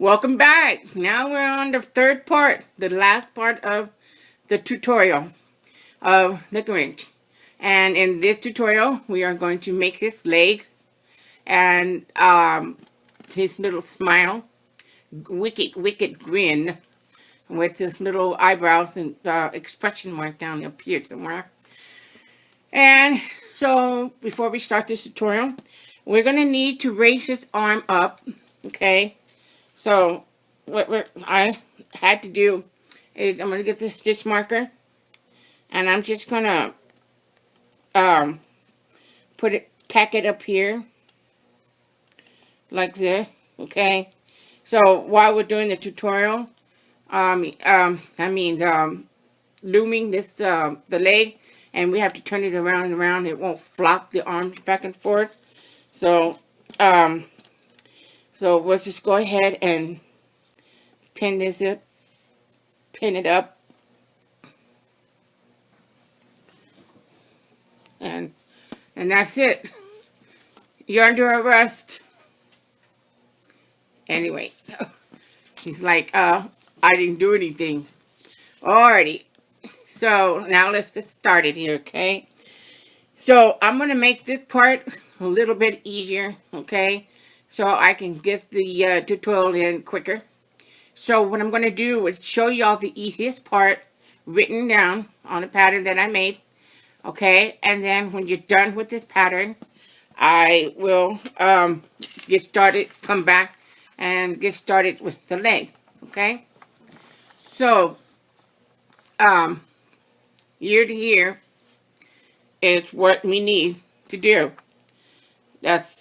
Welcome back. Now we're on the third part, the last part of the tutorial of the Grinch. And in this tutorial, we are going to make his leg and his little smile, wicked grin with his little eyebrows and expression mark down up here somewhere. And so before we start this tutorial, we're going to need to raise his arm up, okay? So what I had to do is I'm going to get this stitch marker and I'm just going to tack it up here like this, okay? So while we're doing the tutorial, looming this, the leg, and we have to turn it around and around. It won't flop the arms back and forth. So, so we'll just go ahead and pin it up, and that's it. You're under arrest. Anyway, he's like, I didn't do anything. Alrighty. So now let's get started here, okay? So I'm going to make this part a little bit easier, okay? So I can get the tutorial in quicker. So what I'm going to do is show y'all the easiest part written down on a pattern that I made, okay? And then when you're done with this pattern, I will get started, come back, and get started with the leg, okay? So, year to year is what we need to do. That's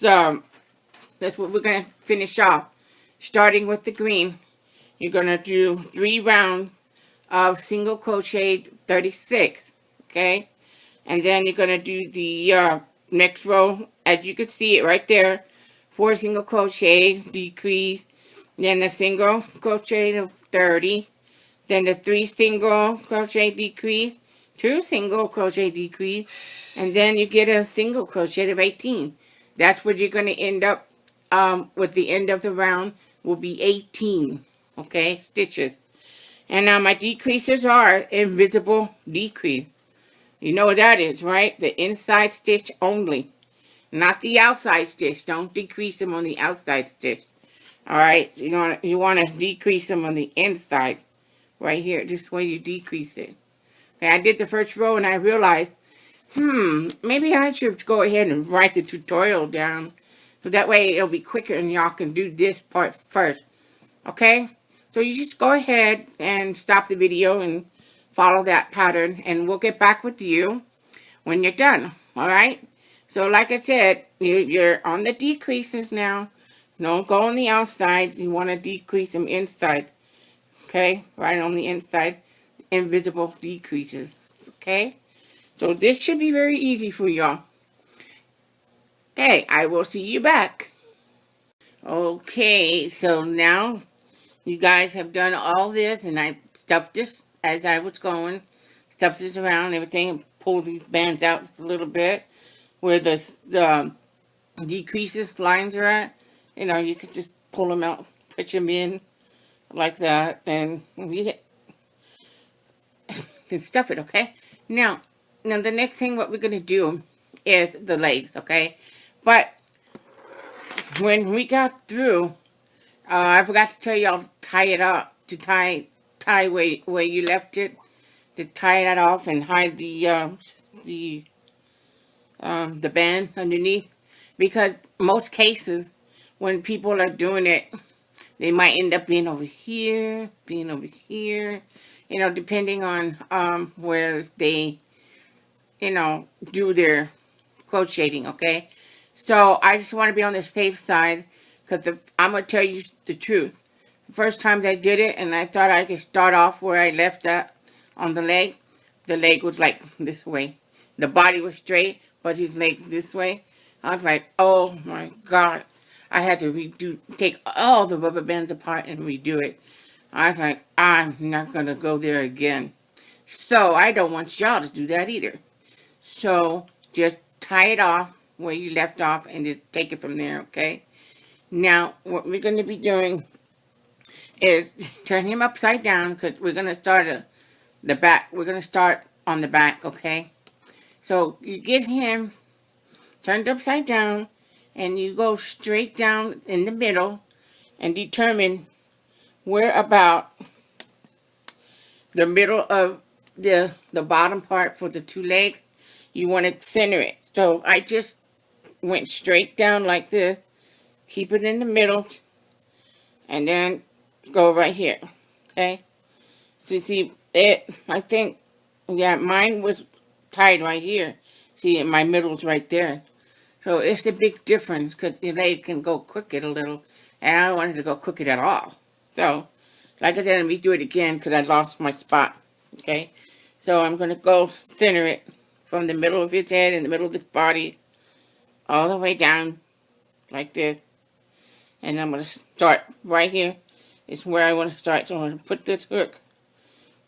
what we're going to finish off. Starting with the green, you're going to do 3 rounds of single crochet 36, okay? And then you're going to do the next row, as you can see it right there, 4 single crochet, decrease, then the single crochet of 30, then the 3 single crochet decrease, 2 single crochet decrease, and then you get a single crochet of 18. That's what you're going to end up with. The end of the round will be 18, okay, stitches. And now my decreases are invisible decrease. You know what that is, right? The inside stitch only, not the outside stitch. Don't decrease them on the outside stitch. All right, you want to decrease them on the inside, right here. This way you decrease it. Okay, I did the first row and I realized, maybe I should go ahead and write the tutorial down, so that way it'll be quicker and y'all can do this part first. Okay, so you just go ahead and stop the video and follow that pattern, and we'll get back with you when you're done. All right, so like I said, you're on the decreases now. Don't go on the outside. You want to decrease them inside. Okay, right on the inside, invisible decreases. Okay, so this should be very easy for y'all. Okay, I will see you back. Okay, so now you guys have done all this, and I stuffed this as I was going. Stuffed this around and everything, and pulled these bands out just a little bit where the decreases lines are at. You know, you could just pull them out, put them in like that, and you can stuff it, okay? Now the next thing what we're going to do is the legs, okay? But when we got through, I forgot to tell y'all to tie it up, to tie where you left it, to tie that off and hide the band underneath, because most cases when people are doing it, they might end up being over here, you know, depending on where they, you know, do their crocheting, okay? So I just want to be on the safe side, because I'm going to tell you the truth. The first time I did it, and I thought I could start off where I left that on the leg was like this way. The body was straight, but his legs this way. I was like, oh my God. I had to take all the rubber bands apart and redo it. I was like, I'm not going to go there again. So I don't want y'all to do that either. So just tie it off where you left off and just take it from there, okay? Now, what we're going to be doing is turn him upside down, because we're going to start the back. We're going to start on the back, okay? So you get him turned upside down, and you go straight down in the middle and determine where about the middle of the bottom part for the two legs. You want to center it. So I just went straight down like this, keep it in the middle, and then go right here, okay? So you see it, I think, yeah, mine was tied right here. See, my middle's right there. So it's a big difference, because your leg can go crooked a little, and I don't want it to go crooked at all. So, like I said, let me do it again, because I lost my spot, okay? So I'm going to go center it from the middle of his head and the middle of his body, all the way down, like this. And I'm going to start right here. Is where I want to start. So I'm going to put this hook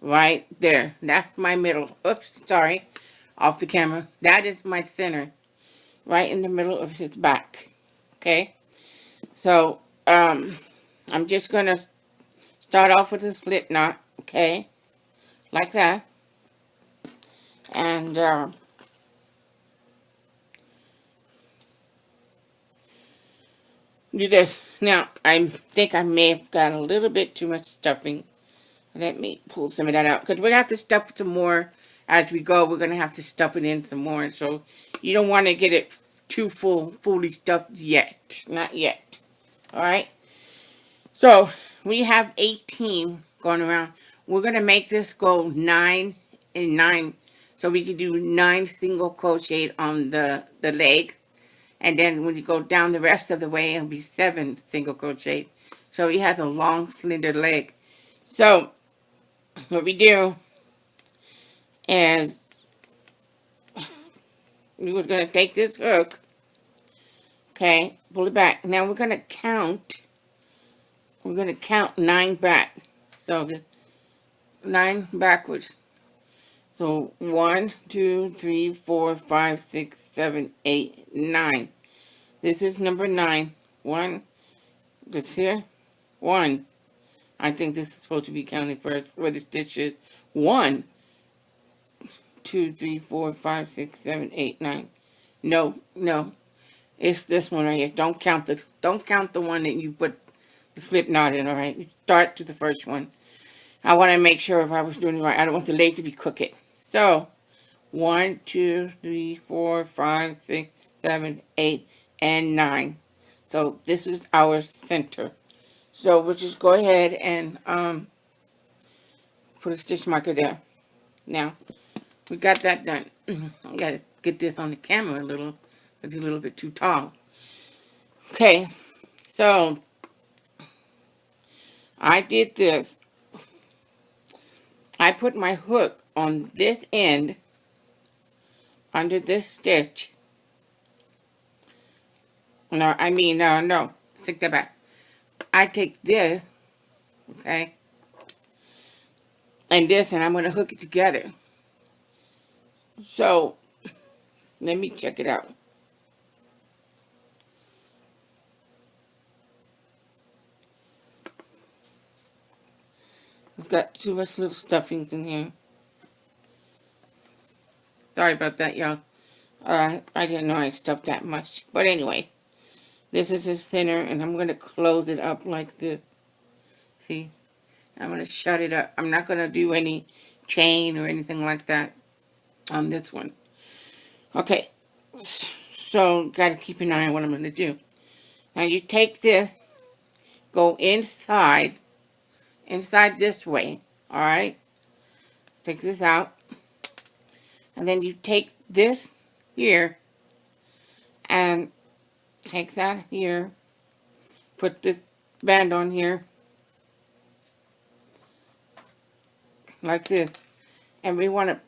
right there. That's my middle. Oops, sorry. Off the camera. That is my center. Right in the middle of his back. Okay? So, I'm just going to start off with a slip knot. Okay? Like that. And, do this. Now, I think I may have got a little bit too much stuffing. Let me pull some of that out. Because we have to stuff some more as we go. We're going to have to stuff it in some more. So, you don't want to get it too fully stuffed yet. Not yet. Alright? So, we have 18 going around. We're going to make this go 9 and 9. So, we can do 9 single crochet on the leg. And then when you go down the rest of the way, it'll be 7 single crochet. So he has a long, slender leg. So what we do is we're going to take this hook, okay, pull it back. Now we're going to count. We're going to count 9 back. So the 9 backwards. So 1, 2, 3, 4, 5, 6, 7, 8, 9. This is number 9. 1. That's here. 1. I think this is supposed to be counted for the stitches. 1, 2, 3, 4, 5, 6, 7, 8, 9. No, no. It's this one right here. Don't count the one that you put the slip knot in, alright? You start to the first one. I want to make sure if I was doing it right. I don't want the leg to be crooked. So 1, 2, 3, 4, 5, 6, 7, 8, and 9. So this is our center. So we'll just go ahead and put a stitch marker there. Now, we got that done. I got to get this on the camera a little. It's a little bit too tall. Okay, so I did this. I put my hook on this end under this stitch. No, stick that back. I take this, okay, and this, and I'm going to hook it together. So, let me check it out. It's got too much little stuffings in here. Sorry about that, y'all. I didn't know I stuffed that much. But anyway, this is his center, and I'm going to close it up like this. See? I'm going to shut it up. I'm not going to do any chain or anything like that on this one. Okay. So, got to keep an eye on what I'm going to do. Now, you take this, go inside this way. Alright? Take this out. And then you take this here and take that here. Put this band on here. Like this. And we want to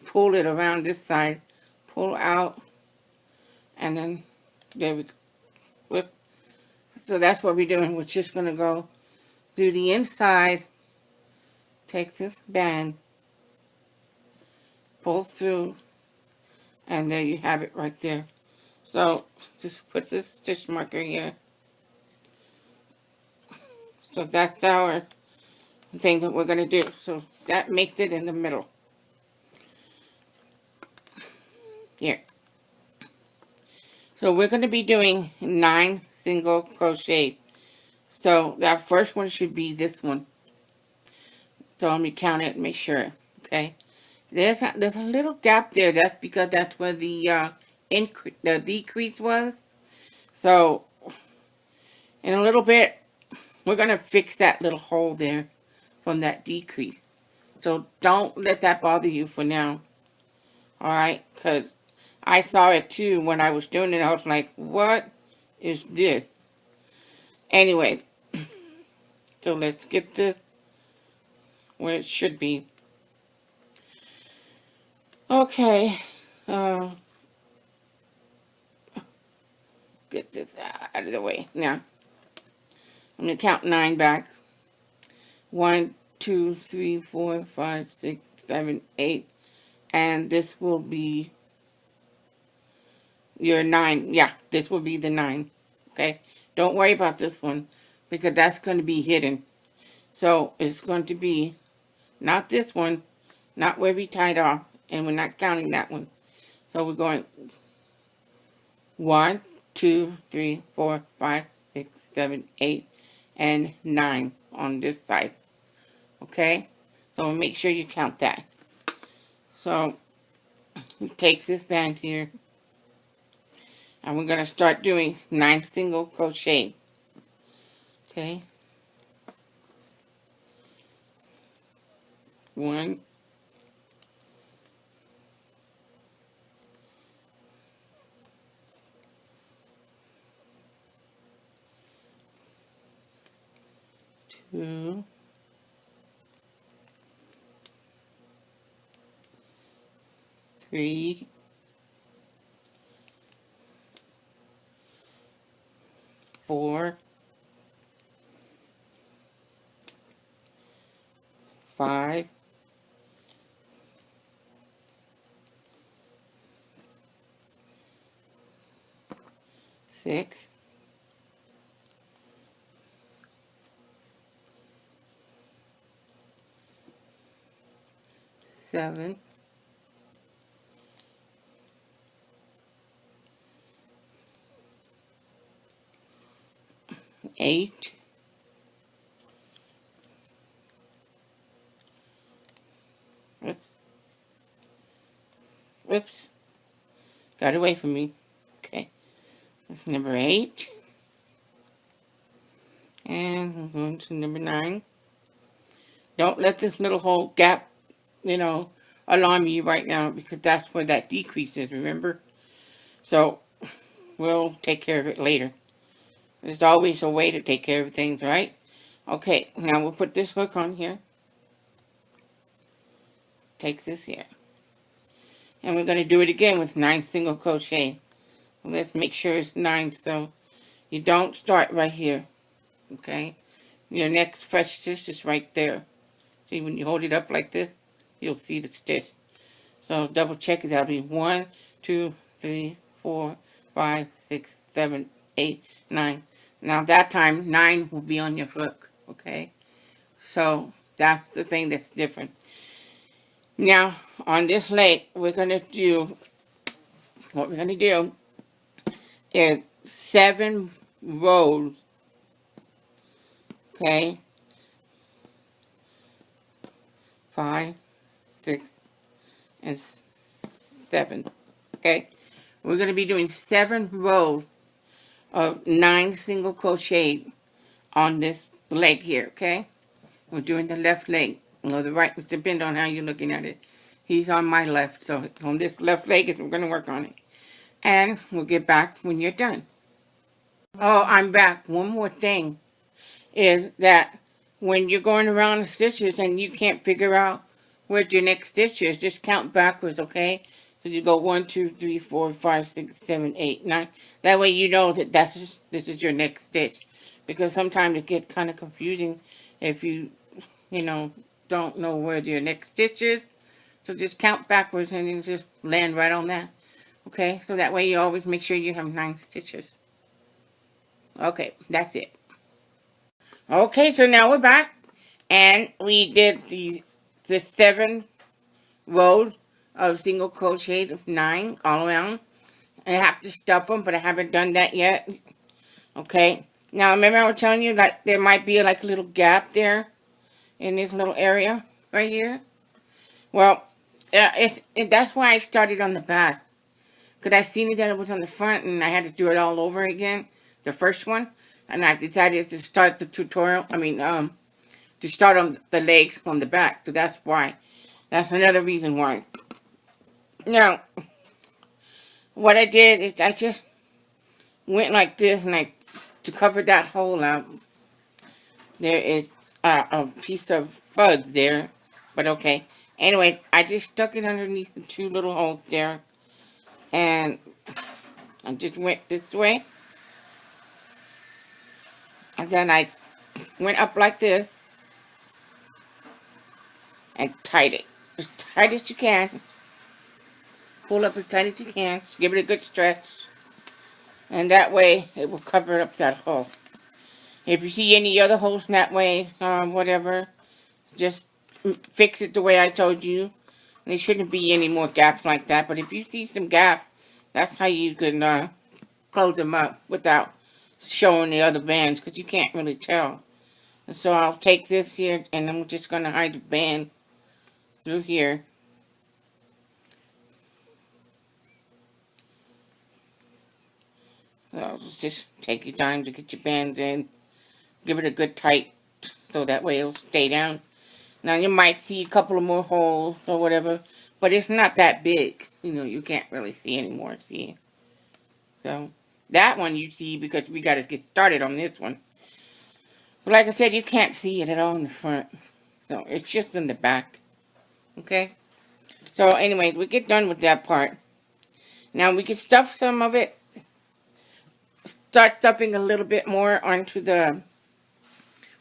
pull it around this side. Pull out. And then there we go. So that's what we're doing. We're just going to go through the inside. Take this band. Pull through. And there you have it right there. So just put this stitch marker here. So that's our thing that we're going to do. So that makes it in the middle. Here. So we're going to be doing 9 single crochet. So that first one should be this one. So let me count it and make sure. Okay. There's a little gap there. That's because that's where the decrease was. So in a little bit, we're going to fix that little hole there from that decrease. So don't let that bother you for now. Alright? Because I saw it too when I was doing it. I was like, what is this? Anyways, so let's get this where it should be. Okay. Get this out of the way. Now, I'm going to count 9 back. 1, 2, 3, 4, 5, 6, 7, 8. And this will be your 9. Yeah, this will be the 9. Okay? Don't worry about this one because that's going to be hidden. So it's going to be not this one, not where we tied off, and we're not counting that one. So we're going 1, 2, 3, 4, 5, 6, 7, 8, and 9 on this side. Okay? So make sure you count that. So we take this band here, and we're going to start doing 9 single crochet. Okay? 1, 2, 3, 4, 5, 6, 7, 8, 9. Whoops. Got away from me. Okay. That's number 8. And we're going to number 9. Don't let this little hole gap, alarm you right now because that's where that decrease is, remember? So, we'll take care of it later. There's always a way to take care of things, right? Okay, now we'll put this hook on here. Take this here. And we're going to do it again with 9 single crochet. Let's make sure it's 9 so you don't start right here. Okay? Your next fresh stitch is right there. See, when you hold it up like this, you'll see the stitch. So double check it. That'll be 1, 2, 3, 4, 5, 6, 7, 8, 9. Now that time, 9 will be on your hook. Okay? So that's the thing that's different. Now, on this leg, what we're going to do is 7 rows. Okay? 5, 6, and 7. Okay? We're going to be doing 7 rows of 9 single crochet on this leg here, okay? We're doing the left leg. Or the right, it depends on how you're looking at it. He's on my left, so on this left leg is we're going to work on it. And we'll get back when you're done. Oh, I'm back. One more thing is that when you're going around the stitches and you can't figure out where your next stitch is, just count backwards, okay? So you go 1, 2, 3, 4, 5, 6, 7, 8, 9. That way you know that this is your next stitch. Because sometimes it gets kind of confusing if you don't know where your next stitch is. So just count backwards and you just land right on that. Okay, so that way you always make sure you have 9 stitches. Okay, that's it. Okay, so now we're back. And we did the 7 rows of single crochets of 9 all around. I have to stuff them, but I haven't done that yet. Okay. Now remember I was telling you that there might be like a little gap there in this little area right here. Well, that's why I started on the back. Because I seen that it was on the front and I had to do it all over again. The first one. And I decided to start the tutorial. To start on the legs on the back. So that's why. That's another reason why. Now, what I did is I just went like this and to cover that hole up. There is a piece of fuzz there. But okay. Anyway, I just stuck it underneath the 2 little holes there. And I just went this way. And then I went up like this. And tight it. As tight as you can. Pull up as tight as you can. Give it a good stretch. And that way, it will cover up that hole. If you see any other holes that way, whatever, just fix it the way I told you. There shouldn't be any more gaps like that. But if you see some gaps, that's how you can close them up without showing the other bands. Because you can't really tell. And so I'll take this here and I'm just going to hide the band through here. So just take your time to get your bands in. Give it a good tight so that way it'll stay down. Now you might see a couple of more holes or whatever, but it's not that big. You know, you can't really see anymore, see? So that one you see because we got to get started on this one. But like I said, you can't see it at all in the front. So it's just in the back. Okay? So anyway, we get done with that part. Now we can stuff some of it. Start stuffing a little bit more onto the,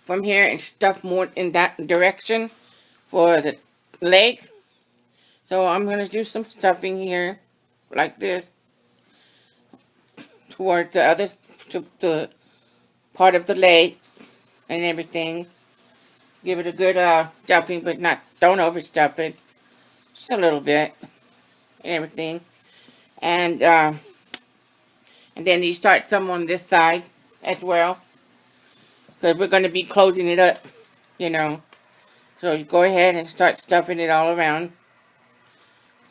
from here, and stuff more in that direction for the leg. So I'm going to do some stuffing here, like this, towards the other, to the part of the leg and everything. Give it a good stuffing, but don't overstuff it. Just a little bit and everything. And then you start some on this side as well. Because we're going to be closing it up, you know. So you go ahead and start stuffing it all around.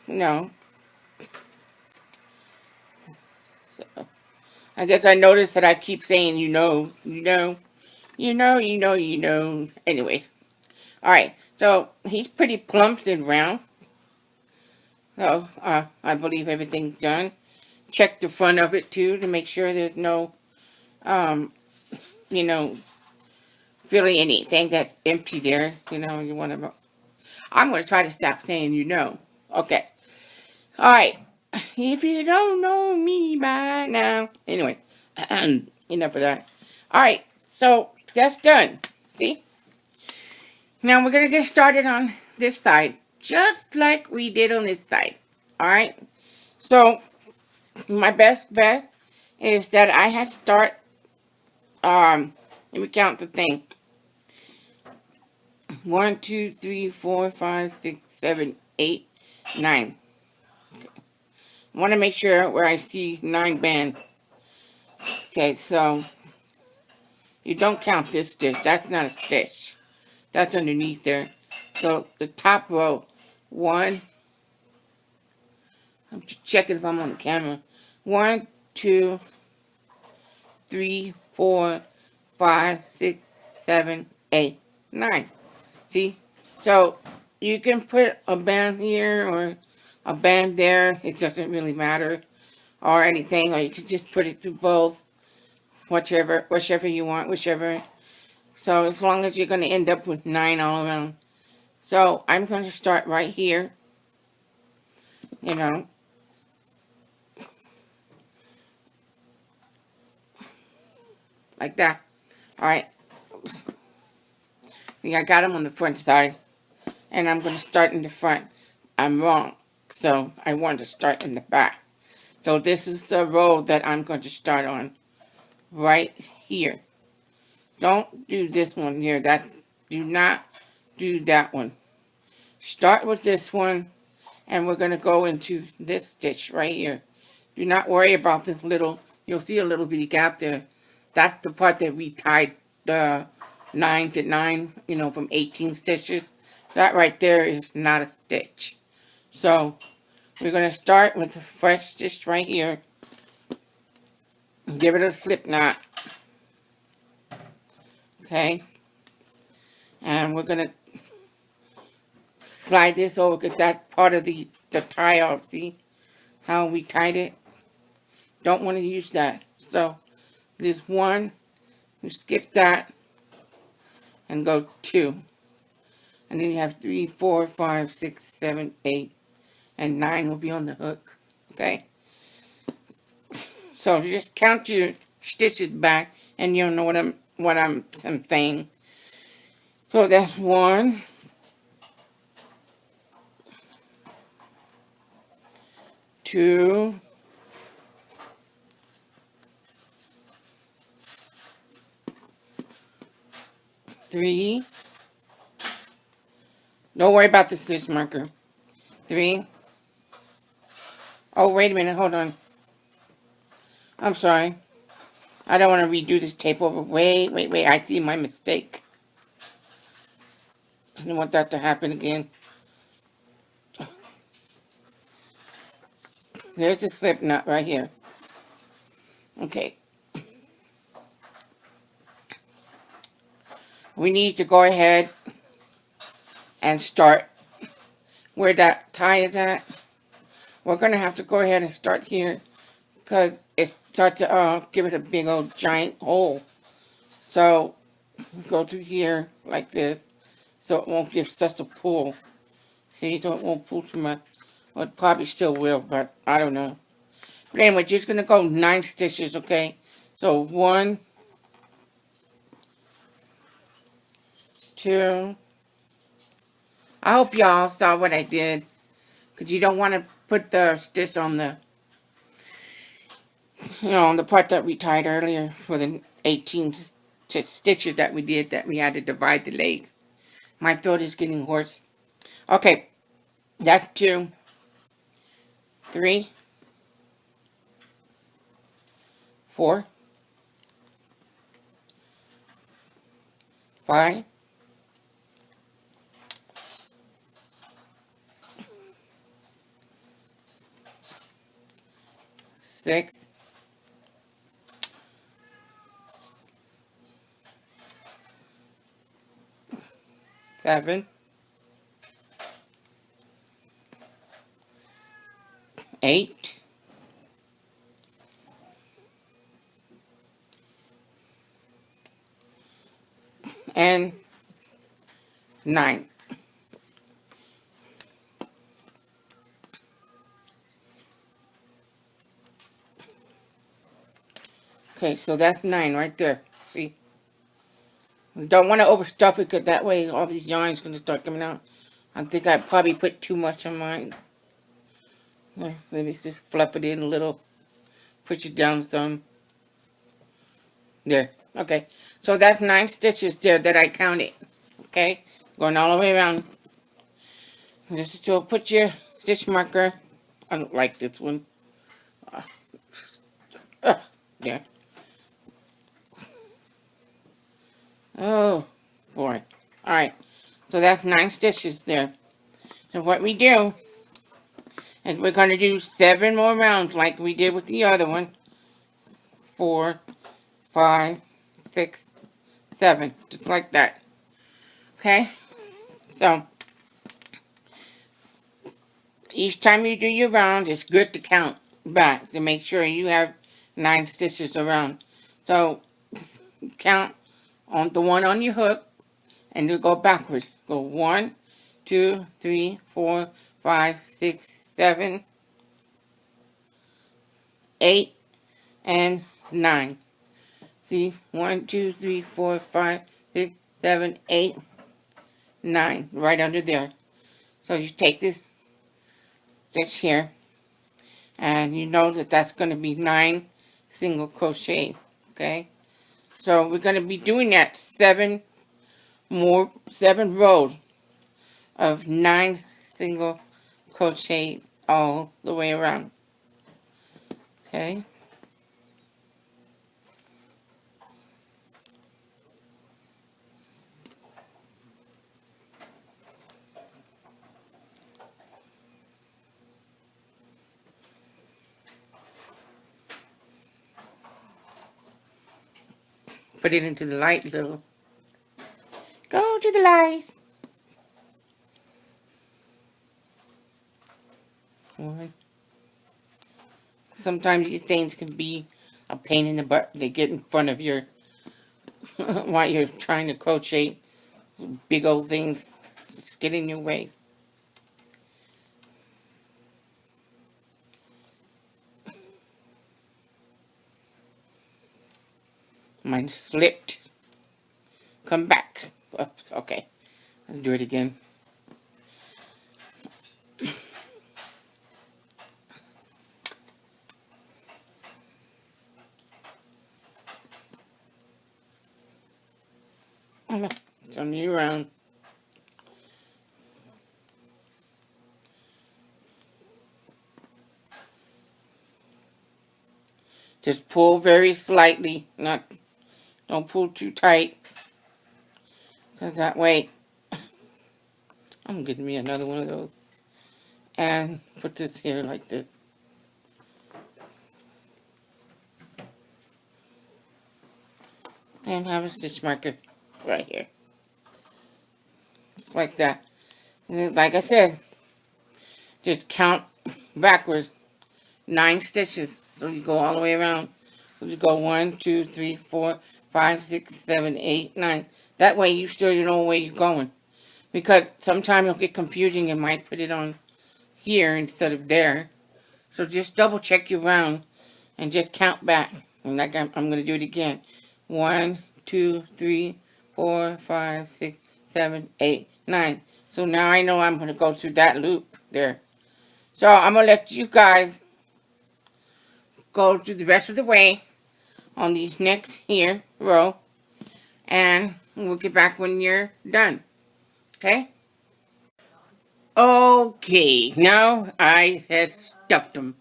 You know. So, I guess I noticed that I keep saying, you know. Anyways. Alright, so he's pretty plump and round. So, I believe everything's done. Check the front of it, too, to make sure there's no, you know, really anything that's empty there. You know, you want to... I'm going to try to stop saying you know. Okay. Alright. If you don't know me by now. Anyway. Enough of that. Alright. So, that's done. See? Now, we're going to get started on this side. Just like we did on this side. Alright? So, my best bet is that I had to start... let me count the thing. 1, 2, 3, 4, 5, 6, 7, 8, 9. Okay. I want to make sure where I see 9 bands. Okay, so you don't count this stitch. That's not a stitch. That's underneath there. So the top row, 1. I'm checking if I'm on the camera. 1, 2, 3, 4, 5, 6, 7, 8, 9. See? So you can put a band here or a band there. It doesn't really matter. Or anything. Or you can just put it through both. Whichever you want. Whichever. So as long as you're going to end up with 9 all around. So I'm going to start right here. You know. Like that. Alright. I got them on the front side. And I'm going to start in the front. I'm wrong. So I want to start in the back. So this is the row that I'm going to start on. Right here. Don't do this one here. Do not do that one. Start with this one, and we're going to go into this stitch right here. Do not worry about this little, you'll see a little bitty gap there. That's the part that we tied the 9 to 9, you know, from 18 stitches. That right there is not a stitch. So we're going to start with a fresh stitch right here. Give it a slip knot. Okay. And we're going to slide this over, get that part of the tie off. See how we tied it? Don't want to use that. So there's one, you skip that and go 2. And then you have 3, 4, 5, 6, 7, 8, and 9 will be on the hook. Okay? So you just count your stitches back and you'll know what I'm saying. So that's 1, 2, 3. Don't worry about the stitch marker. 3. Oh, wait a minute. Hold on. I'm sorry. I don't want to redo this tape over. Wait. I see my mistake. I don't want that to happen again. There's a slip knot right here. Okay. We need to go ahead and start where that tie is at. We're going to have to go ahead and start here because it starts to give it a big old giant hole. So go through here like this so it won't give such a pull. See, so it won't pull too much. Well, it probably still will, but I don't know. But anyway, just going to go 9 stitches, okay? So 1, 2. I hope y'all saw what I did, because you don't want to put the stitch on the, you know, on the part that we tied earlier for the 18 stitches that we did, that we had to divide the legs. My throat is getting hoarse. Okay, that's 2, 3, 4, 5, 6, 7, 8, and 9. Okay, so that's 9 right there. See? We don't want to overstuff it because that way all these yarns going to start coming out. I think I probably put too much on mine. Maybe just fluff it in a little. Push it down some. There. Okay. So that's 9 stitches there that I counted. Okay. Going all the way around. Just to put your stitch marker. I don't like this one. There. Oh, boy. Alright. So that's 9 stitches there. So what we do is we're going to do 7 more rounds like we did with the other one. 4, 5, 6, 7. Just like that. Okay? So, each time you do your round, it's good to count back to make sure you have 9 stitches around. So, count on the one on your hook and you go backwards. Go 1, 2, 3, 4, 5, 6, 7, 8, and 9. See, 1, 2, 3, 4, 5, 6, 7, 8, 9, right under there. So you take this stitch here, and you know that that's going to be 9 single crochet, okay? So we're going to be doing that 7 7 rows of 9 single crochet all the way around. Okay. Put it into the light little. Go to the light. One. Sometimes these things can be a pain in the butt. They get in front of your while you're trying to crochet. Big old things just get in your way. Mine slipped. Come back. Oops, okay. I'll do it again. Turn you around. Just pull very slightly. Don't pull too tight. Because that way, I'm getting me another one of those. And put this here like this. And have a stitch marker right here. Just like that. And then, like I said, just count backwards. 9 stitches. So you go all the way around. So you go 1, 2, 3, 4, 5, 6, 7, 8, 9. That way you still know where you're going. Because sometimes it'll get confusing. You might put it on here instead of there. So just double check your round and just count back. And like I'm going to do it again. 1, 2, 3, 4, 5, 6, 7, 8, 9. So now I know I'm going to go through that loop there. So I'm going to let you guys go through the rest of the way on these next here row. And we'll get back when you're done. Okay? Okay, now I have stuffed them.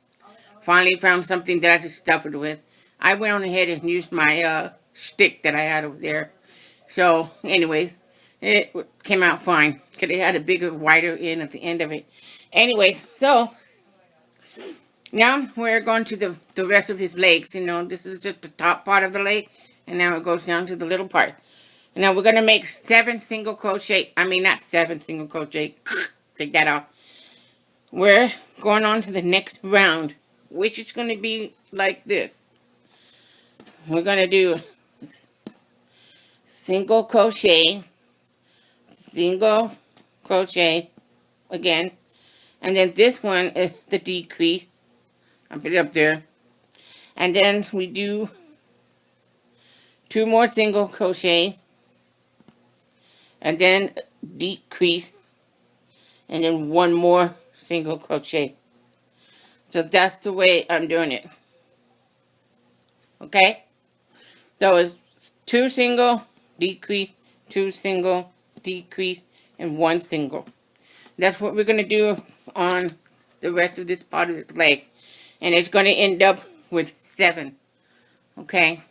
Finally found something that I could stuff it with. I went on ahead and used my stick that I had over there. So, anyways, it came out fine. Because it had a bigger, wider end at the end of it. Anyways, so, now we're going to the rest of his legs. You know, this is just the top part of the leg. And now it goes down to the little part. And now we're going to make 7 single crochet. I mean, not 7 single crochet. Take that off. We're going on to the next round, which is going to be like this. We're going to do single crochet, single crochet again. And then this one is the decrease. I'll put it up there. And then we do 2 more single crochet. And then decrease. And then 1 more single crochet. So that's the way I'm doing it. Okay? So it's 2 single, decrease, 2 single, decrease, and 1 single. That's what we're going to do on the rest of this part of this leg. And it's going to end up with 7. Okay?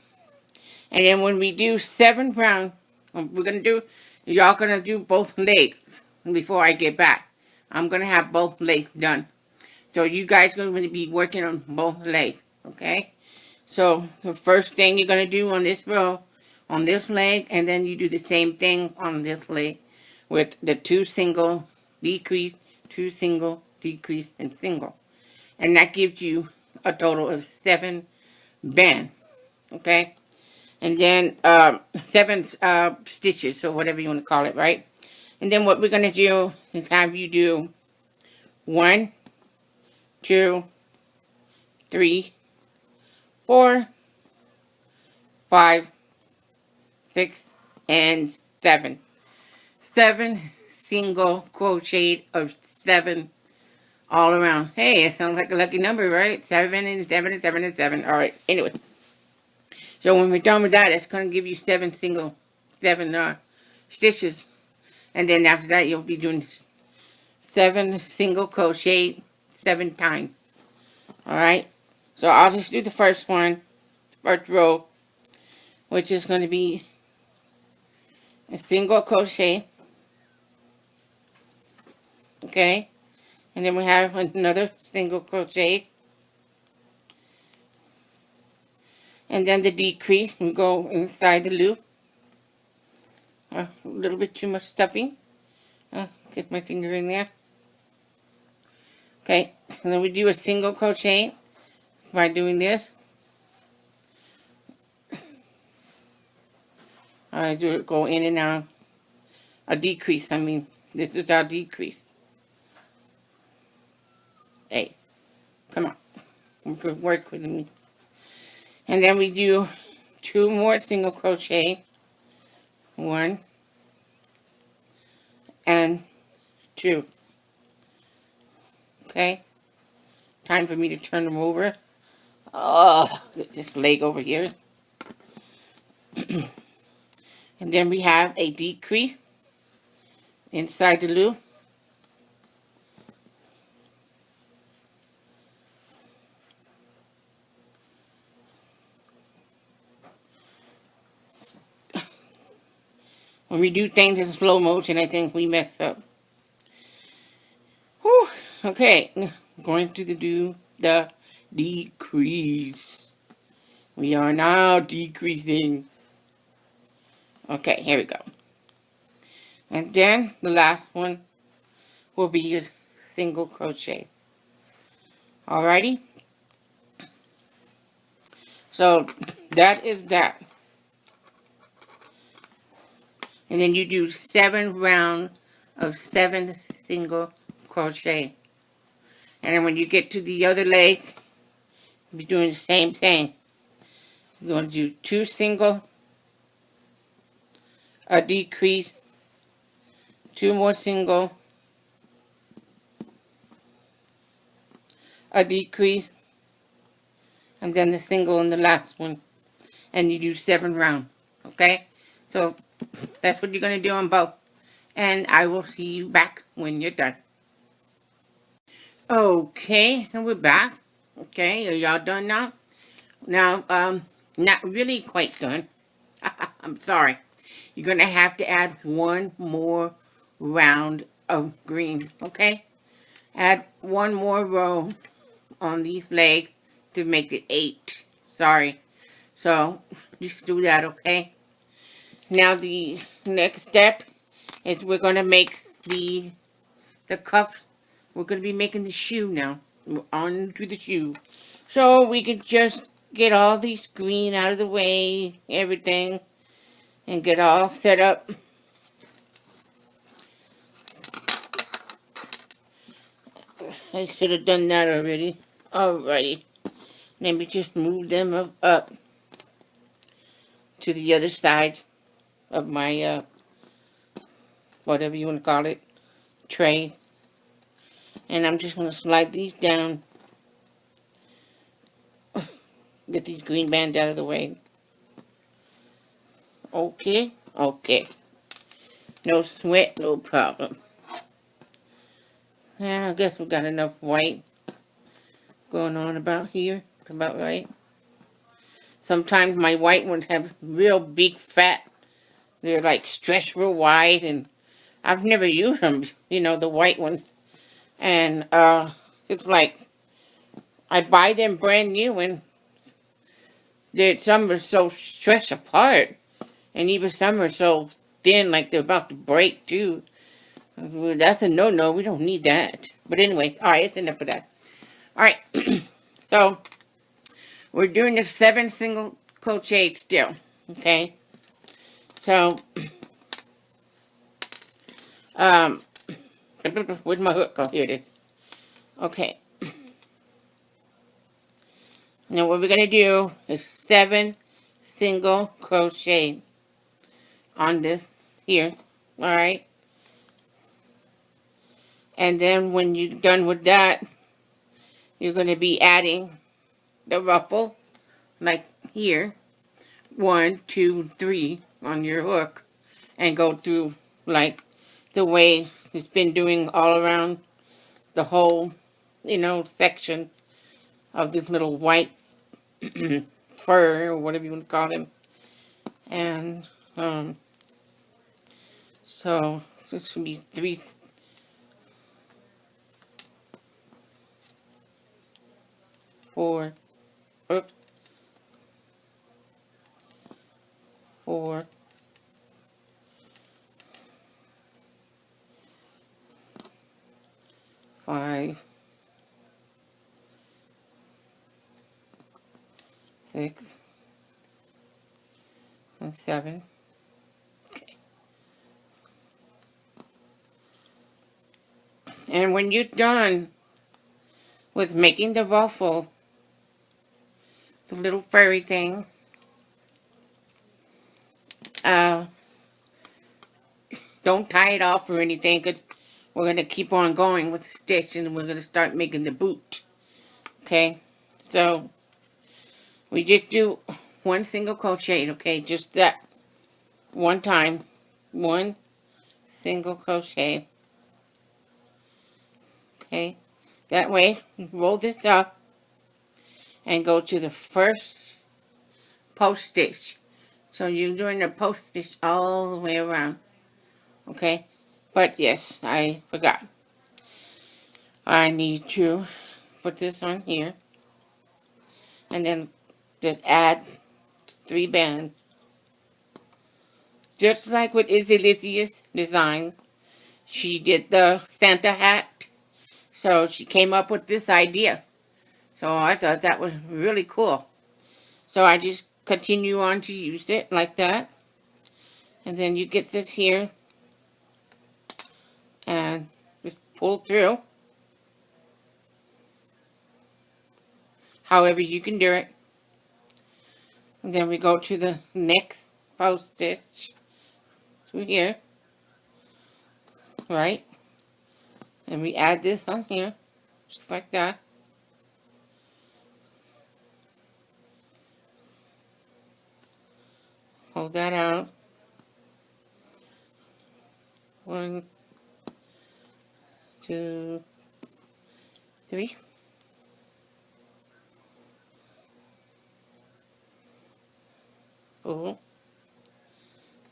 And then when we do 7 rounds, we're going to do, y'all going to do both legs before I get back. I'm going to have both legs done. So you guys are going to be working on both legs. Okay? So the first thing you're going to do on this row, on this leg, and then you do the same thing on this leg with the 2 single, decrease, 2 single, decrease, and single. And that gives you a total of 7 bands. Okay? And then 7 stitches, or whatever you want to call it, right? And then what we're going to do is have you do 1, 2, 3, 4, 5, 6, and 7. 7 single crochet of 7 all around. Hey, it sounds like a lucky number, right? 7 and 7 and 7 and 7. All right. Anyway, so when we're done with that, it's going to give you 7 stitches. And then after that, you'll be doing 7 single crochet 7 times. Alright? So I'll just do the first one, first row, which is going to be a single crochet. Okay? And then we have another single crochet. And then the decrease, we go inside the loop. A little bit too much stuffing. Get my finger in there. Okay, and then we do a single crochet by doing this. I do it, go in and out. A decrease, I mean, this is our decrease. Hey, come on, you could work with me. And then we do 2 more single crochet. 1 and 2. Okay, time for me to turn them over. Oh, get this leg over here. And then we have a decrease inside the loop. When we do things in slow motion, I think we mess up. Whew. Okay, going to do the decrease. We are now decreasing. Okay, here we go. And then the last one will be your single crochet. Alrighty? So that is that. And then you do 7 rounds of 7 single crochet. And then when you get to the other leg, you'll be doing the same thing. You're going to do 2 single, a decrease, 2 more single, a decrease, and then the single in the last one. And you do 7 rounds. Okay? So that's what you're going to do on both. And I will see you back when you're done. Okay, and we're back. Okay, are y'all done now? Now, not really quite done. I'm sorry. You're going to have to add 1 more round of green, okay? Add 1 more row on these legs to make it 8. Sorry. So, just do that, okay? Now, the next step is we're going to make the cuffs. We're going to be making the shoe now. We're on to the shoe. So, we can just get all these green out of the way, everything, and get all set up. I should have done that already. Alrighty. Let me just move them up to the other side of my, whatever you want to call it, tray. And I'm just going to slide these down. Get these green bands out of the way. Okay, okay. No sweat, no problem. Yeah, I guess we got enough white going on about here. About right. Sometimes my white ones have real big fat. They're like stretched real wide, and I've never used them, you know, the white ones. And it's like I buy them brand new, and some are so stretched apart, and even some are so thin, like they're about to break too. That's a no-no. We don't need that. But anyway, all right, it's enough of that. All right, so we're doing the 7 single crochet still, okay? So, where's my hook? Oh, here it is. Okay. Now what we're going to do is 7 single crochet on this here, alright? And then when you're done with that, you're going to be adding the ruffle, like here, 1, 2, 3 on your hook. and go through like the way it's been doing all around the whole, section of this little white fur or whatever you want to call them. And so this should be three, four, oops, four, five, 6, and 7. Okay. And when you're done with making the ruffle, the little furry thing, don't tie it off or anything, because we're going to keep on going with the stitch, and we're going to start making the boot. Okay? So, we just do one single crochet, okay? Just that one time. One single crochet. Okay? That way, roll this up and go to the first post stitch. So you're doing the post stitch all the way around. Okay? But yes, I forgot. I need to put this on here. And then just add 3 bands. Just like with Izzy Lizzie's design. She did the Santa hat. So she came up with this idea. So I thought that was really cool. So I just continue on to use it like that. And then you get this here. And just pull through. However you can do it. And then we go to the next post stitch. Through here. Right? And we add this on here. Just like that. Hold that out. 1, 2, 3. Pull.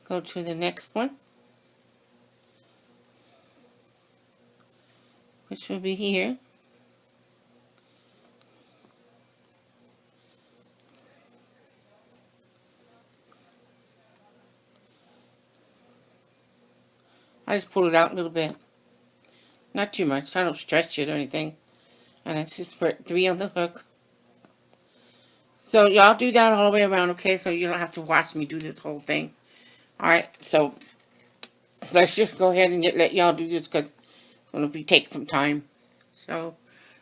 Go to the next one, which will be here. I just pull it out a little bit. Not too much. I don't stretch it or anything. And I just put 3 on the hook. So y'all do that all the way around, okay? So you don't have to watch me do this whole thing. Alright, so let's just go ahead and let y'all do this because it's going to take some time. So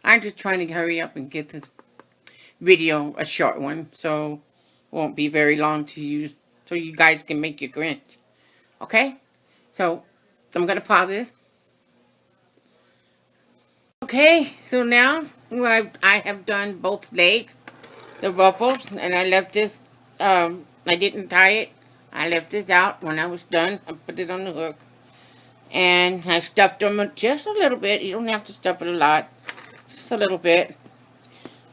I'm just trying to hurry up and get this video a short one. So it won't be very long to use. So you guys can make your Grinch. Okay? So I'm going to pause this. Okay, so now I have done both legs, the ruffles, and I left this, I didn't tie it. I left this out when I was done. I put it on the hook. And I stuffed them just a little bit. You don't have to stuff it a lot. Just a little bit.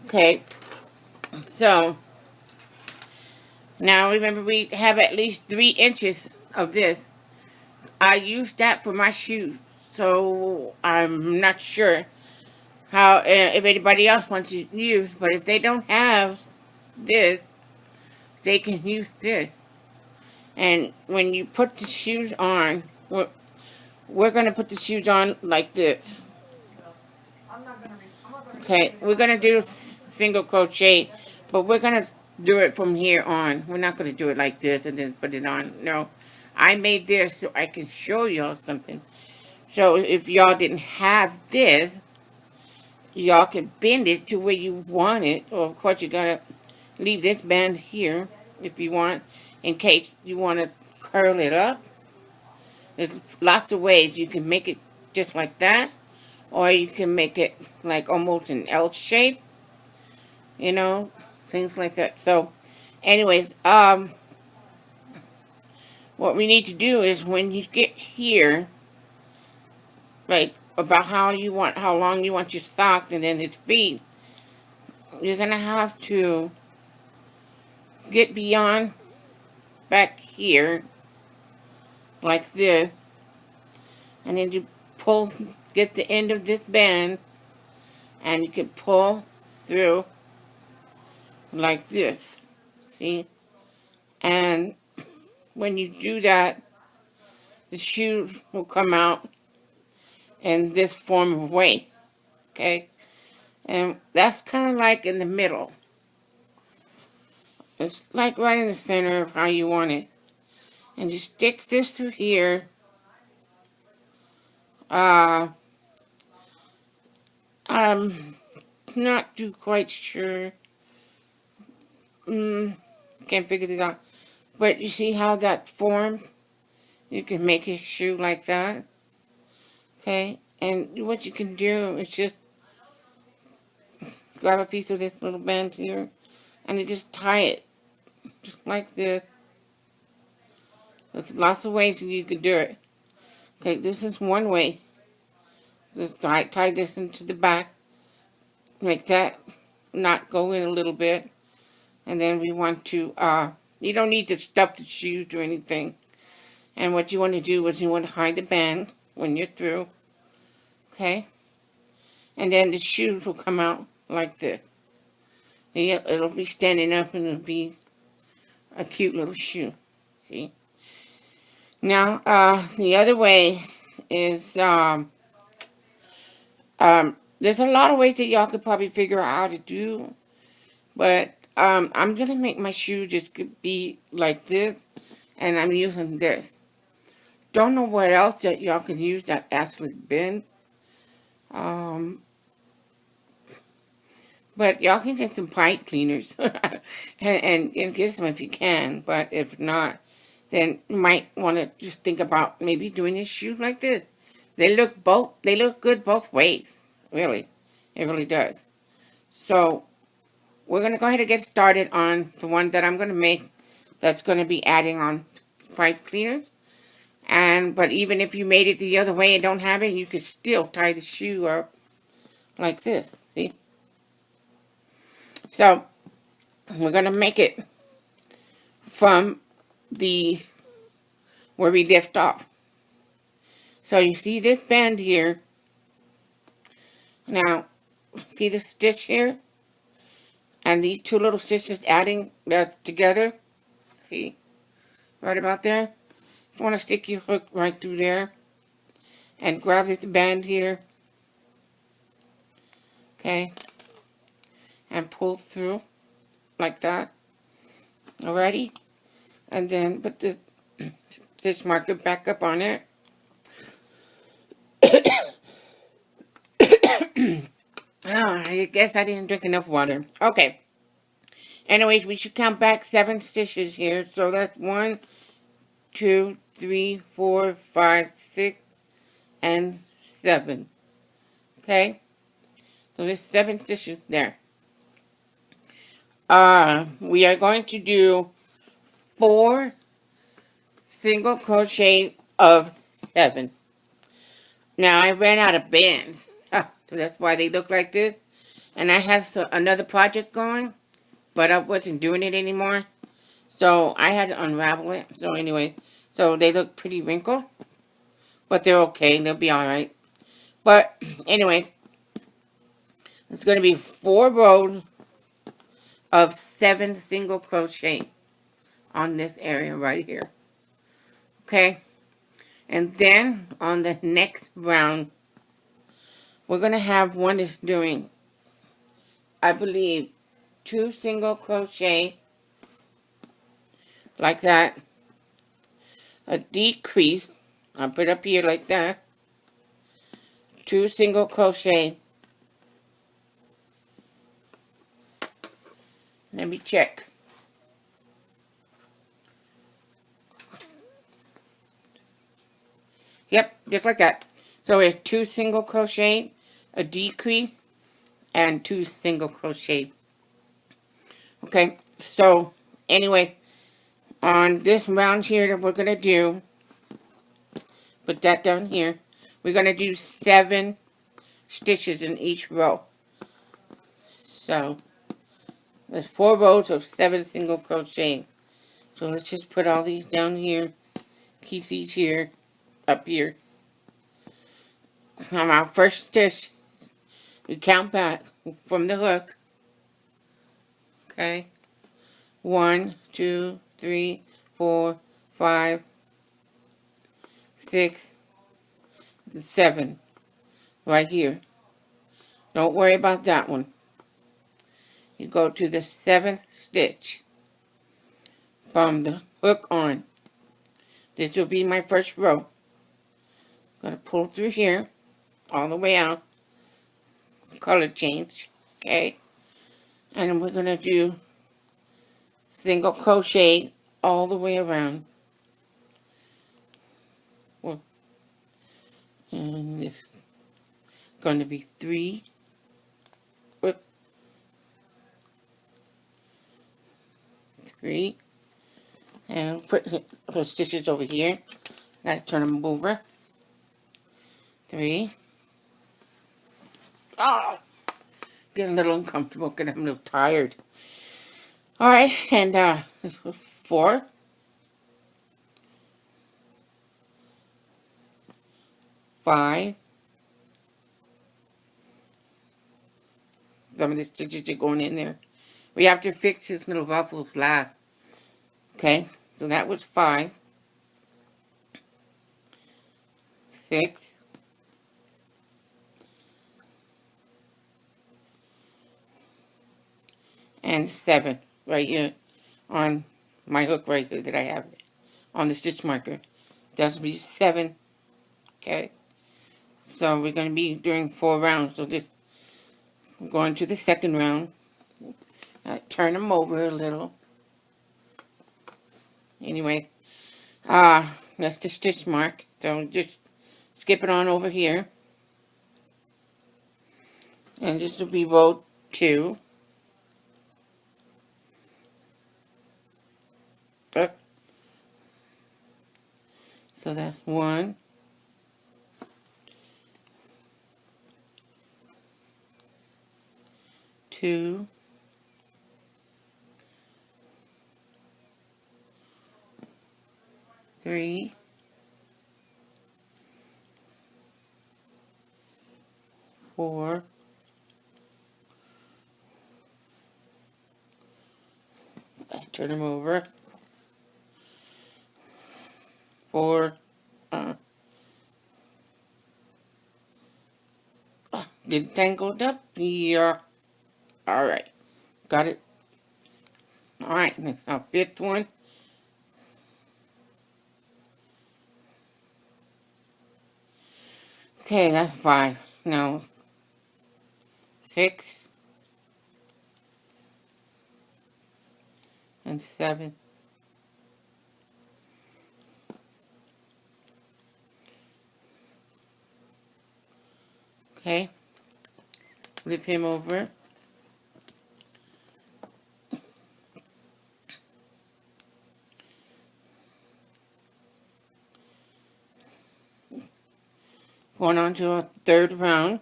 Okay. So, now remember we have at least 3 inches of this. I used that for my shoes. So, I'm not sure how if anybody else wants to use, but if they don't have this, they can use this. And when you put the shoes on, we're going to put the shoes on like this. Okay, we're going to do single crochet, but we're going to do it from here on. We're not going to do it like this and then put it on. No, I made this so I can show y'all something. So if y'all didn't have this, y'all can bend it to where you want it. Or of course you gotta leave this band here if you want, in case you want to curl it up. There's lots of ways you can make it just like that, or you can make it like almost an L shape, things like that. So anyways, what we need to do is when you get here, like about how long you want your socks and then his feet, you're gonna have to get beyond back here like this, and then you pull, get the end of this band, and you can pull through like this, see? And when you do that, the shoe will come out in this form of way, okay? And that's kind of like in the middle. It's like right in the center of how you want it. And you stick this through here. I'm not too quite sure. Can't figure this out. But you see how that form? You can make a shoe like that. Okay? And what you can do is just grab a piece of this little band here. And you just tie it. Just like this. There's lots of ways that you can do it. Okay, this is one way. Just tie this into the back. Make that knot go in a little bit. And then we want to, you don't need to stuff the shoes or anything. And what you want to do is you want to hide the band when you're through. Okay? And then the shoes will come out like this. It'll be standing up and it'll be a cute little shoe. See? Now, the other way is, there's a lot of ways that y'all could probably figure out how to do. But, I'm going to make my shoe just be like this. And I'm using this. Don't know what else that y'all could use that actually bend. But y'all can get some pipe cleaners. and get some if you can. But if not, then you might want to just think about maybe doing your shoes like this. They look good both ways. Really. It really does. So, we're going to go ahead and get started on the one that I'm going to make that's going to be adding on pipe cleaners. But even if you made it the other way and don't have it, you could still tie the shoe up like this, see? So, we're going to make it from where we left off. So, you see this band here. Now, see this stitch here? And these two little stitches adding that together. See? Right about there. You want to stick your hook right through there. And grab this band here. Okay. And pull through. Like that. Alrighty. And then put this stitch marker back up on it. I guess I didn't drink enough water. Okay. Anyways, we should count back 7 stitches here. So that's 1, 2, 3, 4, 5, 6, and 7. Okay? So there's 7 stitches there. We are going to do 4 single crochet of 7. Now, I ran out of bands. So that's why they look like this. And I have another project going. But I wasn't doing it anymore. So I had to unravel it. So anyway. So they look pretty wrinkled. But they're okay. They'll be alright. But anyways. It's going to be 4 rows of 7 single crochet. On this area right here. Okay. And then on the next round. We're going to have one that's doing, I believe, 2 single crochet, like that, a decrease, I'll put up here like that, 2 single crochet, let me check, yep, just like that, so it's 2 single crochet, a decrease, and 2 single crochet. Okay, so anyways, on this round here that we're going to do, put that down here, we're going to do 7 stitches in each row. So there's 4 rows of 7 single crocheting. So let's just put all these down here, keep these here, up here. On our first stitch, we count back from the hook. Okay, 1, 2, 3, 4, 5, 6, 7, right here. Don't worry about that one. You go to the 7th stitch from the hook on. This will be my first row. I'm going to pull through here, all the way out, color change, okay? And then we're going to do single crochet all the way around. And this is going to be 3, 3, and I'll put those stitches over here. Gotta turn them over. 3. Oh, getting a little uncomfortable because I'm a little tired. All right, and 4, 5. Some of the stitches are going in there. We have to fix this little ruffles last. Okay, so that was 5, 6, 7 right here on my hook right here that I have on the stitch marker. That's be 7. Okay, so we're going to be doing 4 rounds. So this, we're going to the second round. I turn them over a little. Anyway, that's the stitch mark. So just skip it on over here. And this will be row 2. So that's 1, 2, 3, 4, 5, turn them over, 4, get tangled up here. Alright, got it. Alright, now 5th one. Okay, that's 5. Now 6 and 7. Okay, flip him over. Going on to a 3rd round.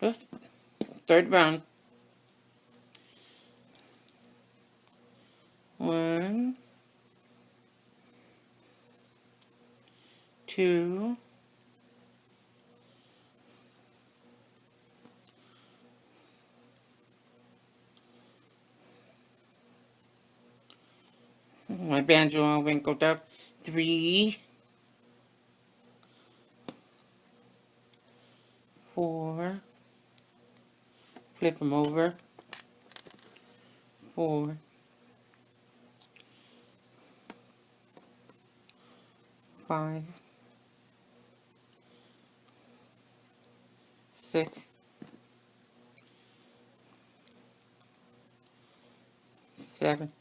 3rd round. 1, 2, 'my banjo all wrinkled up. 3, 4, flip them over. 4, 5, 6, 7.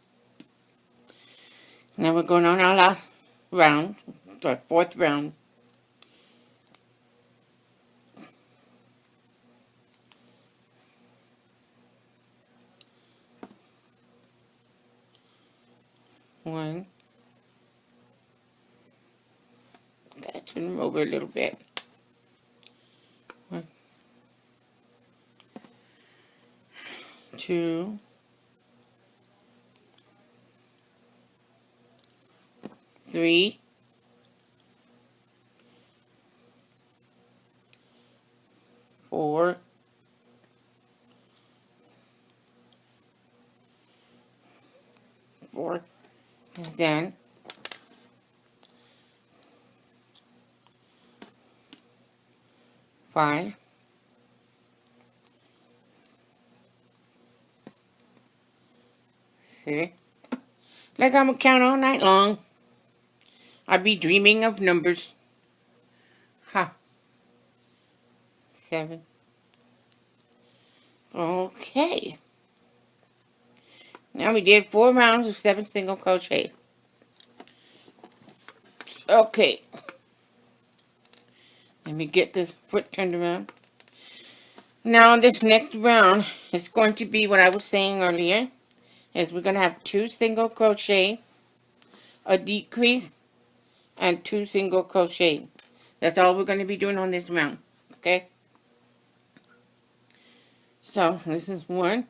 Now we're going on our last round, the 4th round. one. Gotta turn them over a little bit. 1, 2, 3, 4, 4, and then 5, 6. Like I'm gonna count all night long. I'd be dreaming of numbers. Ha. 7. Okay. Now we did 4 rounds of 7 single crochet. Okay. Let me get this foot turned around. Now this next round is going to be what I was saying earlier. Is we're going to have 2 single crochet, a decrease, and 2 single crochet. That's all we're going to be doing on this round. Okay? So this is 1.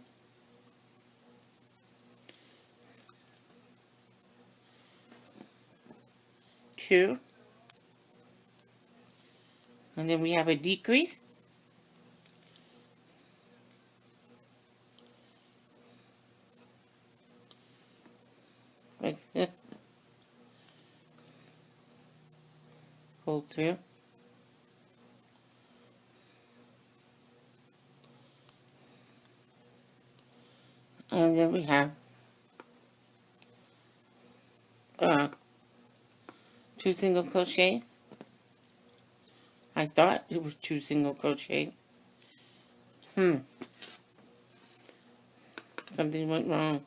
2. And then we have a decrease. Like this. Pull through. And then we have 2 single crochet. I thought it was 2 single crochet. Something went wrong.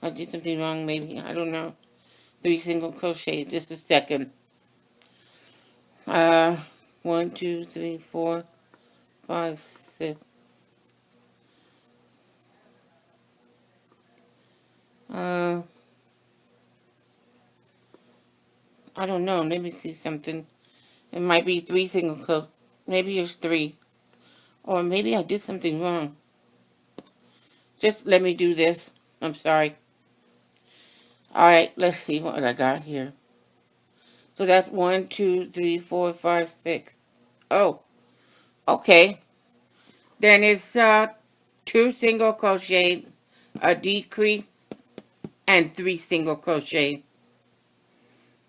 I did something wrong maybe. I don't know. 3 single crochet. Just a second. 1, 2, 3, 4, 5, 6. I don't know. Let me see something. It might be 3 single crochet. Maybe it's 3. Or maybe I did something wrong. Just let me do this. I'm sorry. Alright, let's see what I got here. So that's 1, 2, 3, 4, 5, 6. Oh, okay. Then it's 2 single crochet, a decrease, and 3 single crochet.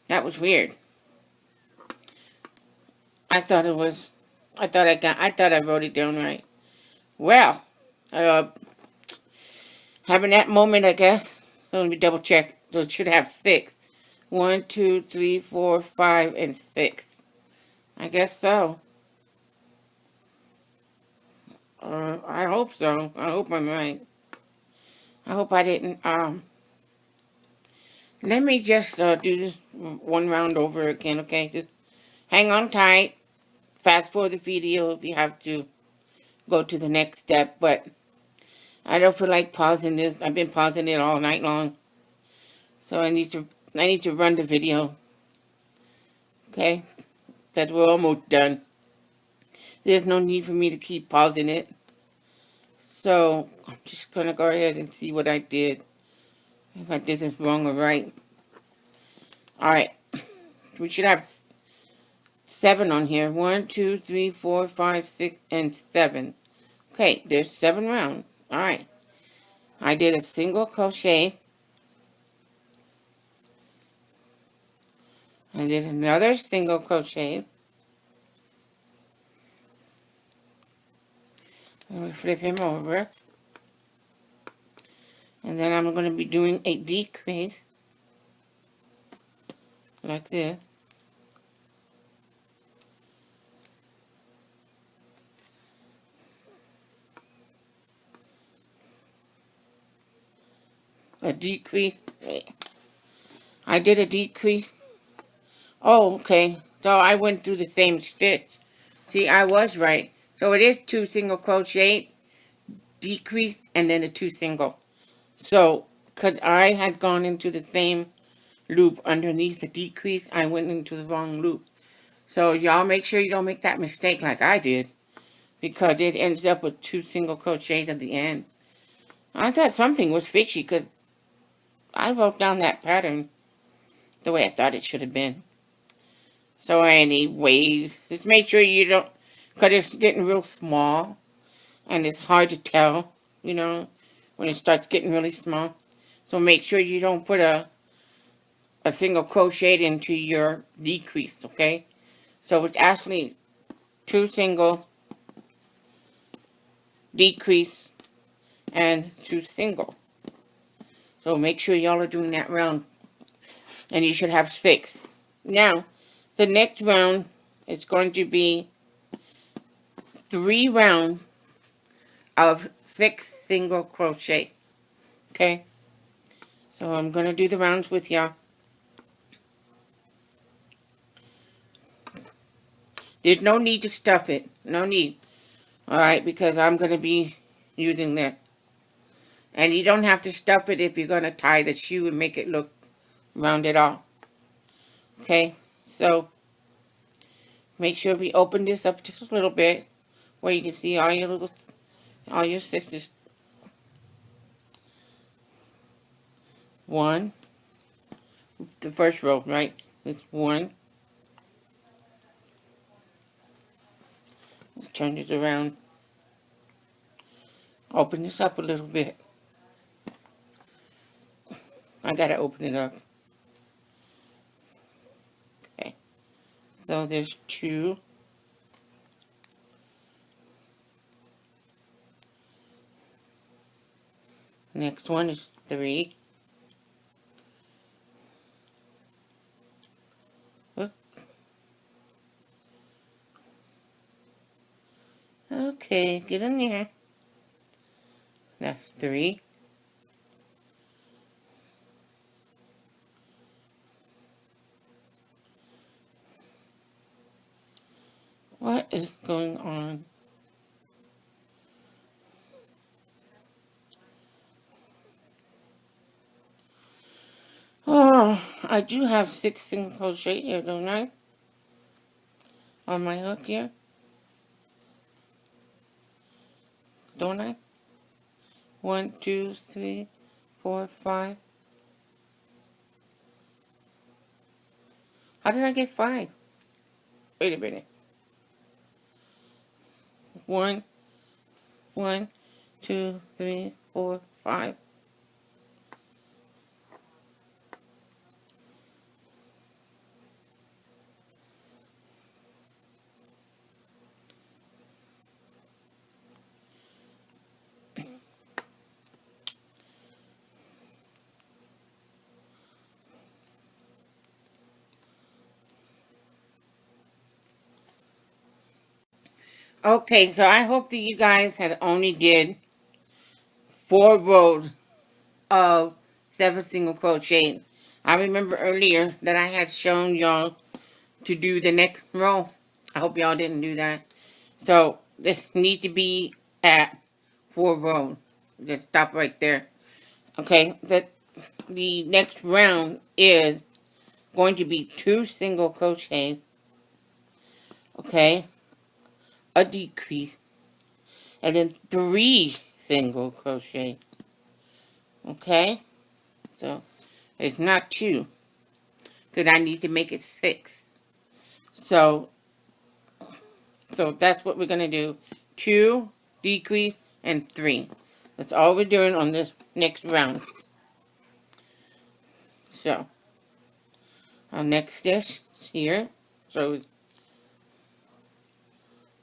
That was weird. I thought I wrote it down right. Well, having that moment, I guess. Let me double check. So it should have 6. 1, 2, 3, 4, 5, and 6. I guess so. I hope so. I hope I'm right. I hope I didn't, let me just do this one round over again, okay? Just hang on tight. Fast forward the video if you have to go to the next step, but I don't feel like pausing this. I've been pausing it all night long. So I need to run the video. Okay? That we're almost done. There's no need for me to keep pausing it. So I'm just gonna go ahead and see what I did. If I did this wrong or right. Alright. We should have 7 on here. 1, 2, 3, 4, 5, 6, and 7. Okay, there's 7 rounds. Alright. I did a single crochet. I did another single crochet. Let me flip him over. And then I'm going to be doing a decrease. Like this. A decrease. Wait. I did a decrease. Oh, okay. So I went through the same stitch. See, I was right. So it is 2 single crochet, decrease, and then a 2 single. So because I had gone into the same loop underneath the decrease. I went into the wrong loop. So y'all make sure you don't make that mistake like I did, because it ends up with 2 single crochets at the end. I thought something was fishy because I wrote down that pattern the way I thought it should have been. So anyways, just make sure you don't, because it's getting real small and it's hard to tell, you know, when it starts getting really small. So make sure you don't put a single crochet into your decrease, okay? So it's actually 2 single, decrease, and 2 single. So make sure y'all are doing that round, and you should have 6. Now, the next round is going to be 3 rounds of 6 single crochet, okay? So I'm going to do the rounds with y'all. There's no need to stuff it. No need. Alright, because I'm going to be using that. And you don't have to stuff it if you're going to tie the shoe and make it look rounded off. Okay, so make sure we open this up just a little bit where you can see all your stitches. 1, the first row, right? It's 1. Let's turn this around. Open this up a little bit. I gotta open it up. Okay, so there's 2. Next one is 3. Oop. Okay, get in there. That's 3. What is going on? Oh, I do have 6 single crochet here, don't I? On my hook here. Don't I? 1, 2, 3, 4, 5. How did I get 5? Wait a minute. 1, 1, 2, 3, 4, 5. Okay, so I hope that you guys had only did 4 rows of 7 single crochet. I remember earlier that I had shown y'all to do the next row. I hope y'all didn't do that. So this needs to be at 4 rows. Just stop right there. Okay, the next round is going to be 2 single crochet. Okay, a decrease, and then 3 single crochet. Okay, so it's not 2 because I need to make it 6. So that's what we're gonna do: 2, decrease, and 3. That's all we're doing on this next round. So our next stitch is here. So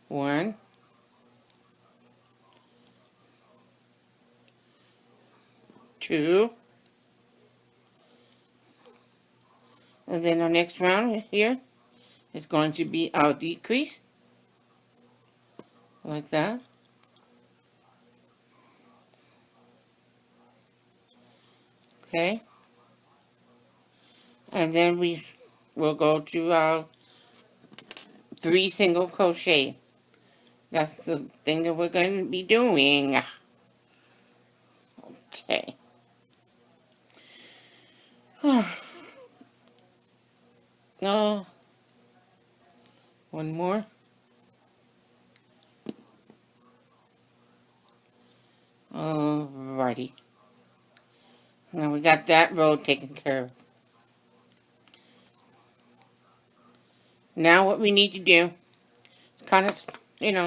1, 2, and then our next round here is going to be our decrease, like that. Okay, and then we will go to our 3 single crochet. That's the thing that we're going to be doing. Okay. Oh, one more. Alrighty. Now we got that row taken care of. Now what we need to do is kind of, you know,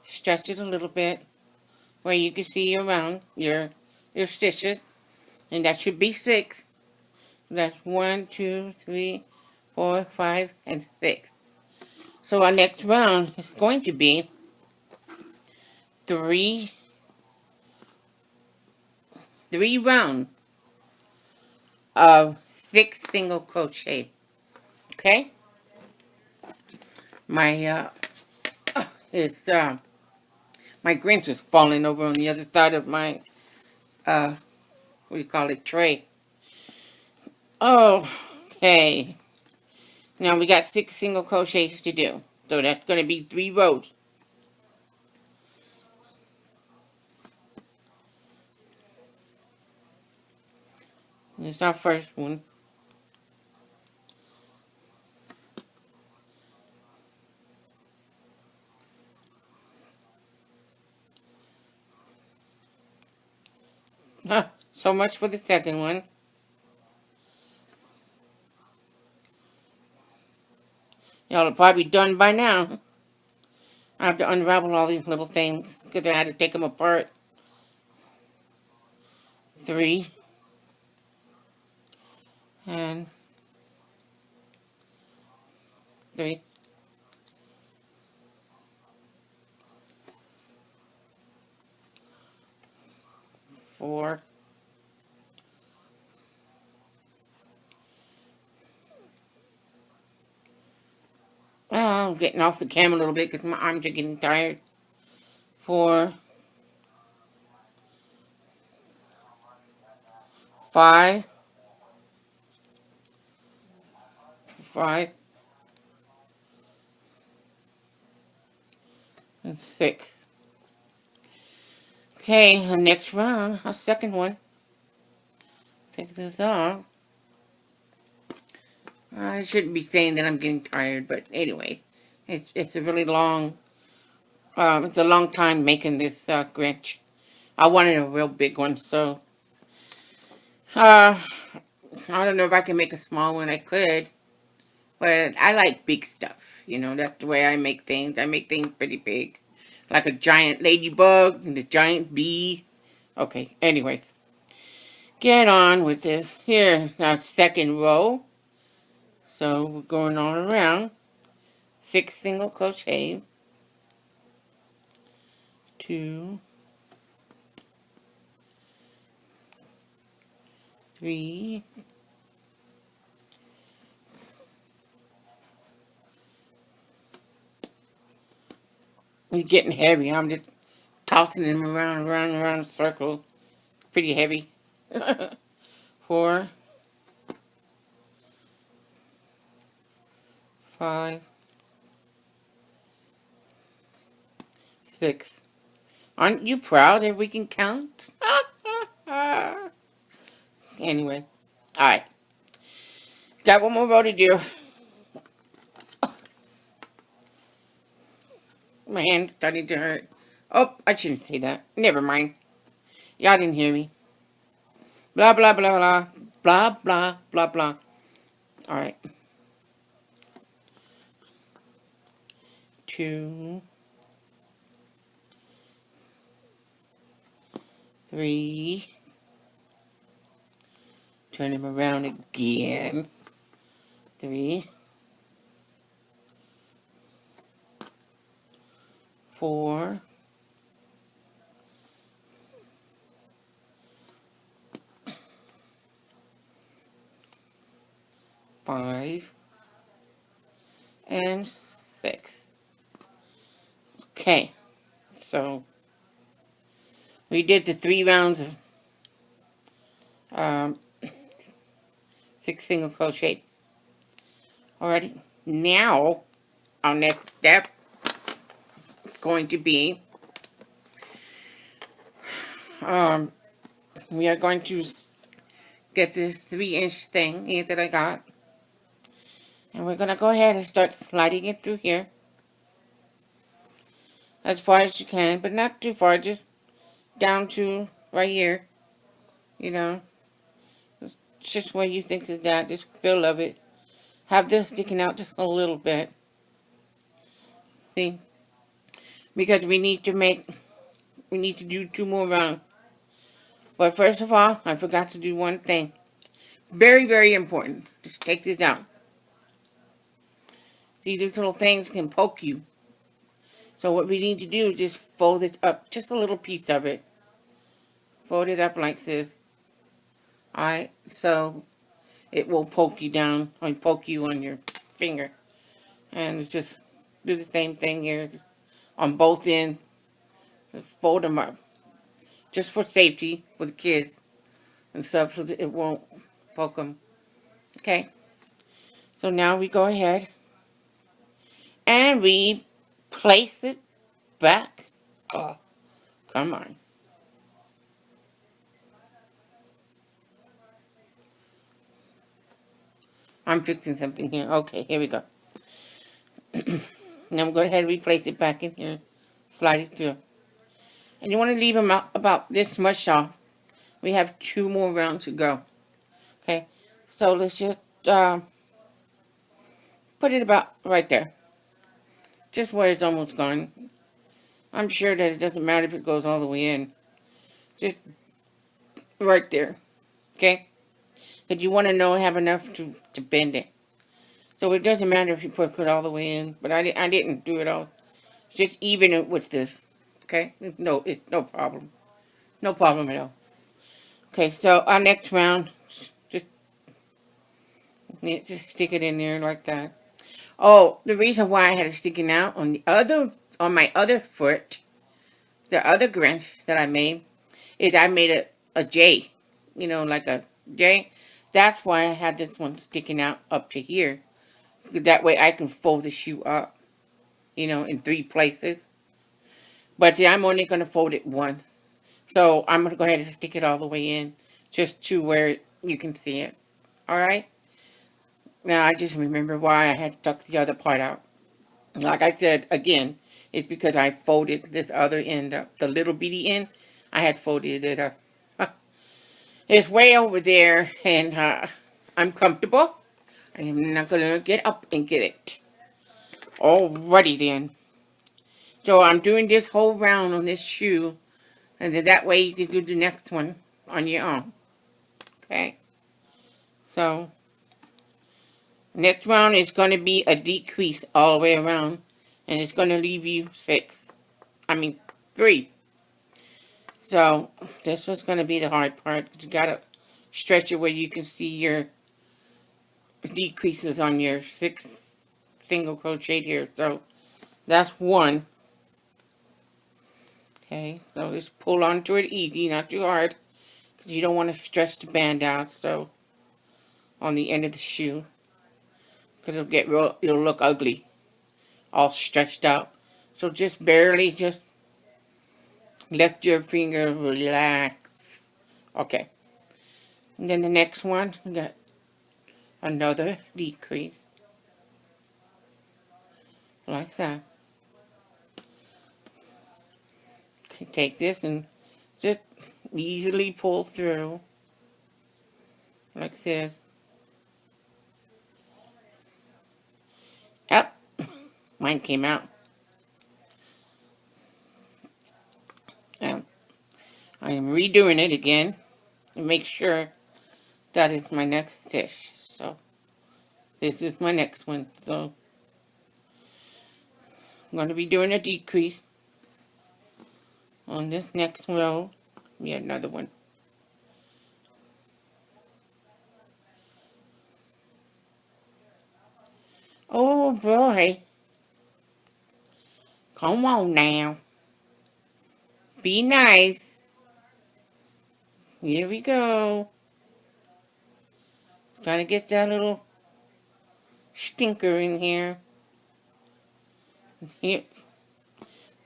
stretch it a little bit where you can see around your stitches. And that should be 6. That's 1, 2, 3, 4, 5, and 6. So our next round is going to be 3 rounds of 6 single crochet. Okay? My it's my Grinch is falling over on the other side of my what do you call it, tray. Okay. Now we got 6 single crochets to do. So that's going to be 3 rows. This is our first one. So much for the second one. Y'all are probably done by now. I have to unravel all these little things because I had to take them apart. 3 and 3. 4. Oh, I'm getting off the camera a little bit because my arms are getting tired. 4. 5. 5. And 6. Okay, the next round, our second one. Take this off. I shouldn't be saying that I'm getting tired, but anyway, it's a really long, it's a long time making this Grinch. I wanted a real big one, so uh, I don't know if I can make a small one. I could, but I like big stuff. You know, that's the way I make things. I make things pretty big, like a giant ladybug and a giant bee. Okay, anyways, get on with this. Here, our second row. So we're going all around. 6 single crochet. 2, 3, 4. It's getting heavy. I'm just tossing them around a circle. Pretty heavy. 4, 5, 6. Aren't you proud that we can count? Anyway. Alright. Got one more row to do. My hand's starting to hurt. Oh, I shouldn't say that. Never mind. Y'all didn't hear me. Blah, blah, blah, blah. Blah, blah, blah, blah. Alright. 2, 3. Turn him around again. 3, 4, 5, and 6. Okay, so we did the 3 rounds of 6 single crochet. Alrighty, now our next step is going to be we are going to get this 3-inch thing here that I got. And we're going to go ahead and start sliding it through here. As far as you can, but not too far, just down to right here. You know, it's just where you think is that, just feel of it. Have this sticking out just a little bit. See? Because we need to do 2 more rounds. But first of all, I forgot to do one thing. Very, very important. Just take this out. See, these little things can poke you. So what we need to do is just fold this up, just a little piece of it. Fold it up like this. Alright, so it will poke you down, or poke you on your finger. And just do the same thing here on both ends. Just fold them up. Just for safety for the kids and stuff so that it won't poke them. Okay. So now we go ahead and we place it back. Oh, come on. I'm fixing something here. Okay, here we go. Now I'm going ahead and replace it back in here. Slide it through. And you want to leave them out about this much off. We have 2 more rounds to go. Okay, so let's just put it about right there. Just where it's almost gone. I'm sure that it doesn't matter if it goes all the way in. Just right there. Okay? Because you want to know have enough to bend it. So it doesn't matter if you put it all the way in. But I didn't do it all. Just even it with this. Okay? It's no problem. No problem at all. Okay, so our next round, just stick it in there like that. Oh, the reason why I had it sticking out on my other foot, the other Grinch that I made, is I made a J. You know, like a J. That's why I had this one sticking out up to here. That way I can fold the shoe up, you know, in 3 places. But see, I'm only going to fold it once. So I'm going to go ahead and stick it all the way in, just to where you can see it. Alright? Now I just remember why I had tucked the other part out. Like I said, again, it's because I folded this other end up. The little bitty end, I had folded it up. It's way over there, and I'm comfortable. I'm not going to get up and get it. Alrighty then. So I'm doing this whole round on this shoe, and then that way you can do the next one on your own. Okay? So, next round is going to be a decrease all the way around, and it's going to leave you 3. So, this was going to be the hard part. You got to stretch it where you can see your decreases on your 6 single crochet here. So, that's 1. Okay, so just pull onto it easy, not too hard. Because you don't want to stretch the band out, so, on the end of the shoe. Because it'll look ugly. All stretched out. So just barely, just let your finger relax. Okay. And then the next one, we got another decrease. Like that. Okay, take this and just easily pull through. Like this. Yep. Mine came out. I am redoing it again to make sure that is my next stitch. So, this is my next one. So, I'm going to be doing a decrease on this next row. Yet another one. Oh boy. Come on now. Be nice. Here we go. Trying to get that little stinker in here. Here.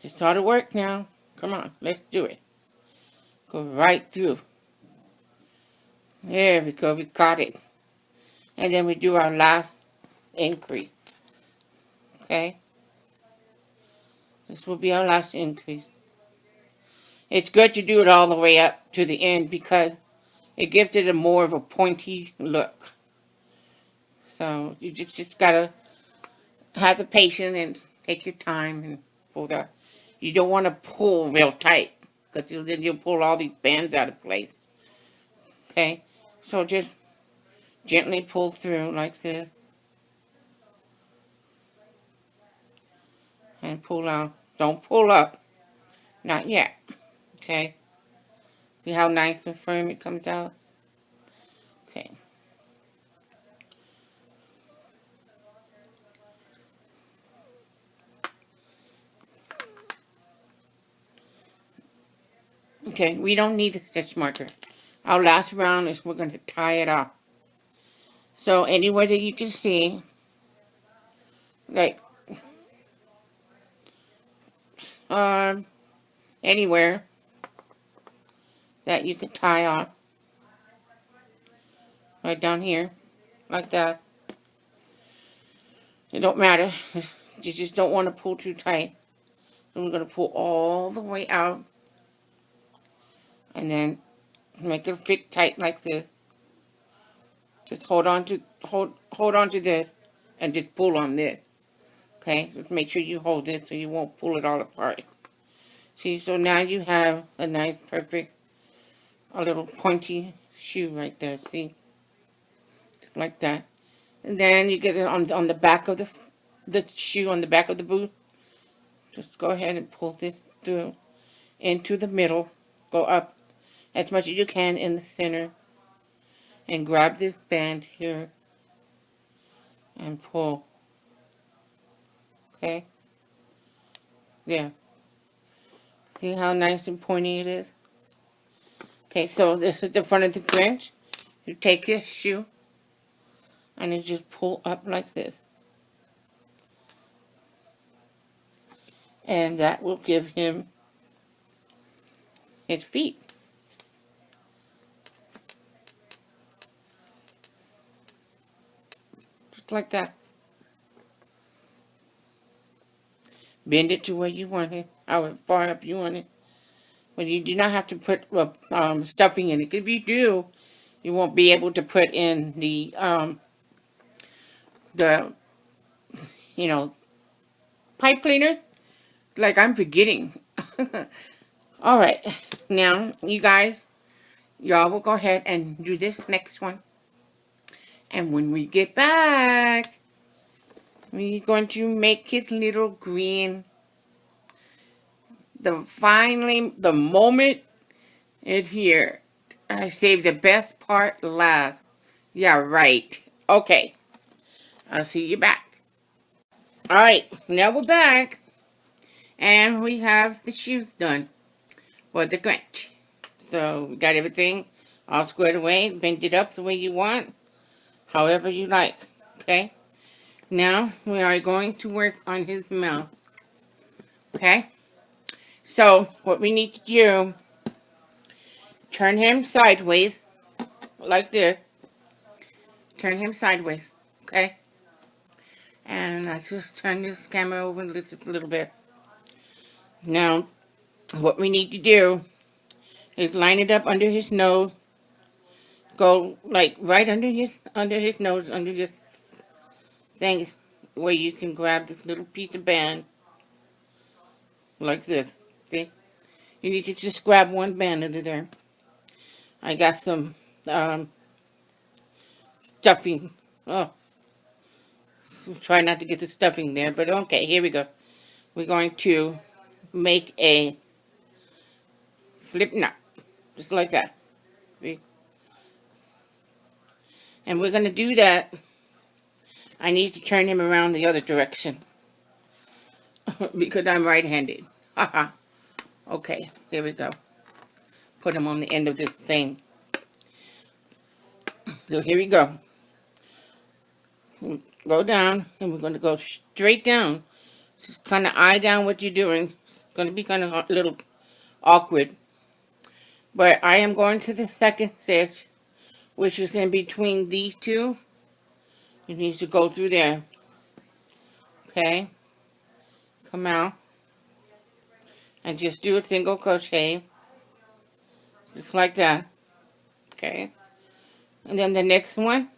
Just start to work now. Come on, let's do it. Go right through. There we go, we got it. And then we do our last increase. Okay? This will be our last increase. It's good to do it all the way up to the end because it gives it a more of a pointy look. So you just gotta have the patience and take your time and pull that. You don't want to pull real tight because then you'll pull all these bands out of place. Okay? So just gently pull through like this and pull out. Don't pull up. Not yet. Okay? See how nice and firm it comes out? Okay. Okay, we don't need the stitch marker. Our last round is we're going to tie it off. So anywhere that you can see, like, anywhere that you can tie off, right down here, like that. It don't matter. You just don't want to pull too tight. So we're going to pull all the way out, and then make it fit tight like this. Just hold on to this, and just pull on this. Okay, just make sure you hold this so you won't pull it all apart. See, so now you have a nice, perfect, a little pointy shoe right there. See, just like that. And then you get it on the back of the shoe, on the back of the boot. Just go ahead and pull this through into the middle. Go up as much as you can in the center, and grab this band here and pull. Okay? There. See how nice and pointy it is? Okay, so this is the front of the Grinch. You take your shoe and you just pull up like this. And that will give him his feet. Just like that. Bend it to where you want it, how far up you want it. But you do not have to put stuffing in it. If you do, you won't be able to put in the pipe cleaner. Like I'm forgetting. Alright, now you guys, y'all will go ahead and do this next one. And when we get back, we're going to make his little green. Finally, the moment it's here. I saved the best part last. Yeah, right. Okay, I'll see you back. Alright, now we're back. And we have the shoes done for the Grinch. So we got everything all squared away, bend it up the way you want, however you like. Okay? Now we are going to work on his mouth. Okay? So what we need to do, turn him sideways, like this. Turn him sideways. Okay? And I just turn this camera over just a little bit. Now, what we need to do is line it up under his nose. Go like right under his nose, under this thing where you can grab this little piece of band like this. See? You need to just grab one band under there. I got some stuffing. Oh, try not to get the stuffing there, but okay, here we go. We're going to make a slip knot, just like that. See? And we're going to do that. I need to turn him around the other direction because I'm right-handed. Haha. Okay, here we go. Put him on the end of this thing. So here we go. Go down, and we're going to go straight down. Just kind of eye down what you're doing. It's going to be kind of a little awkward. But I am going to the second stitch which is in between these two. You need to go through there. Okay, come out and just do a single crochet, just like that. Okay, and then the next one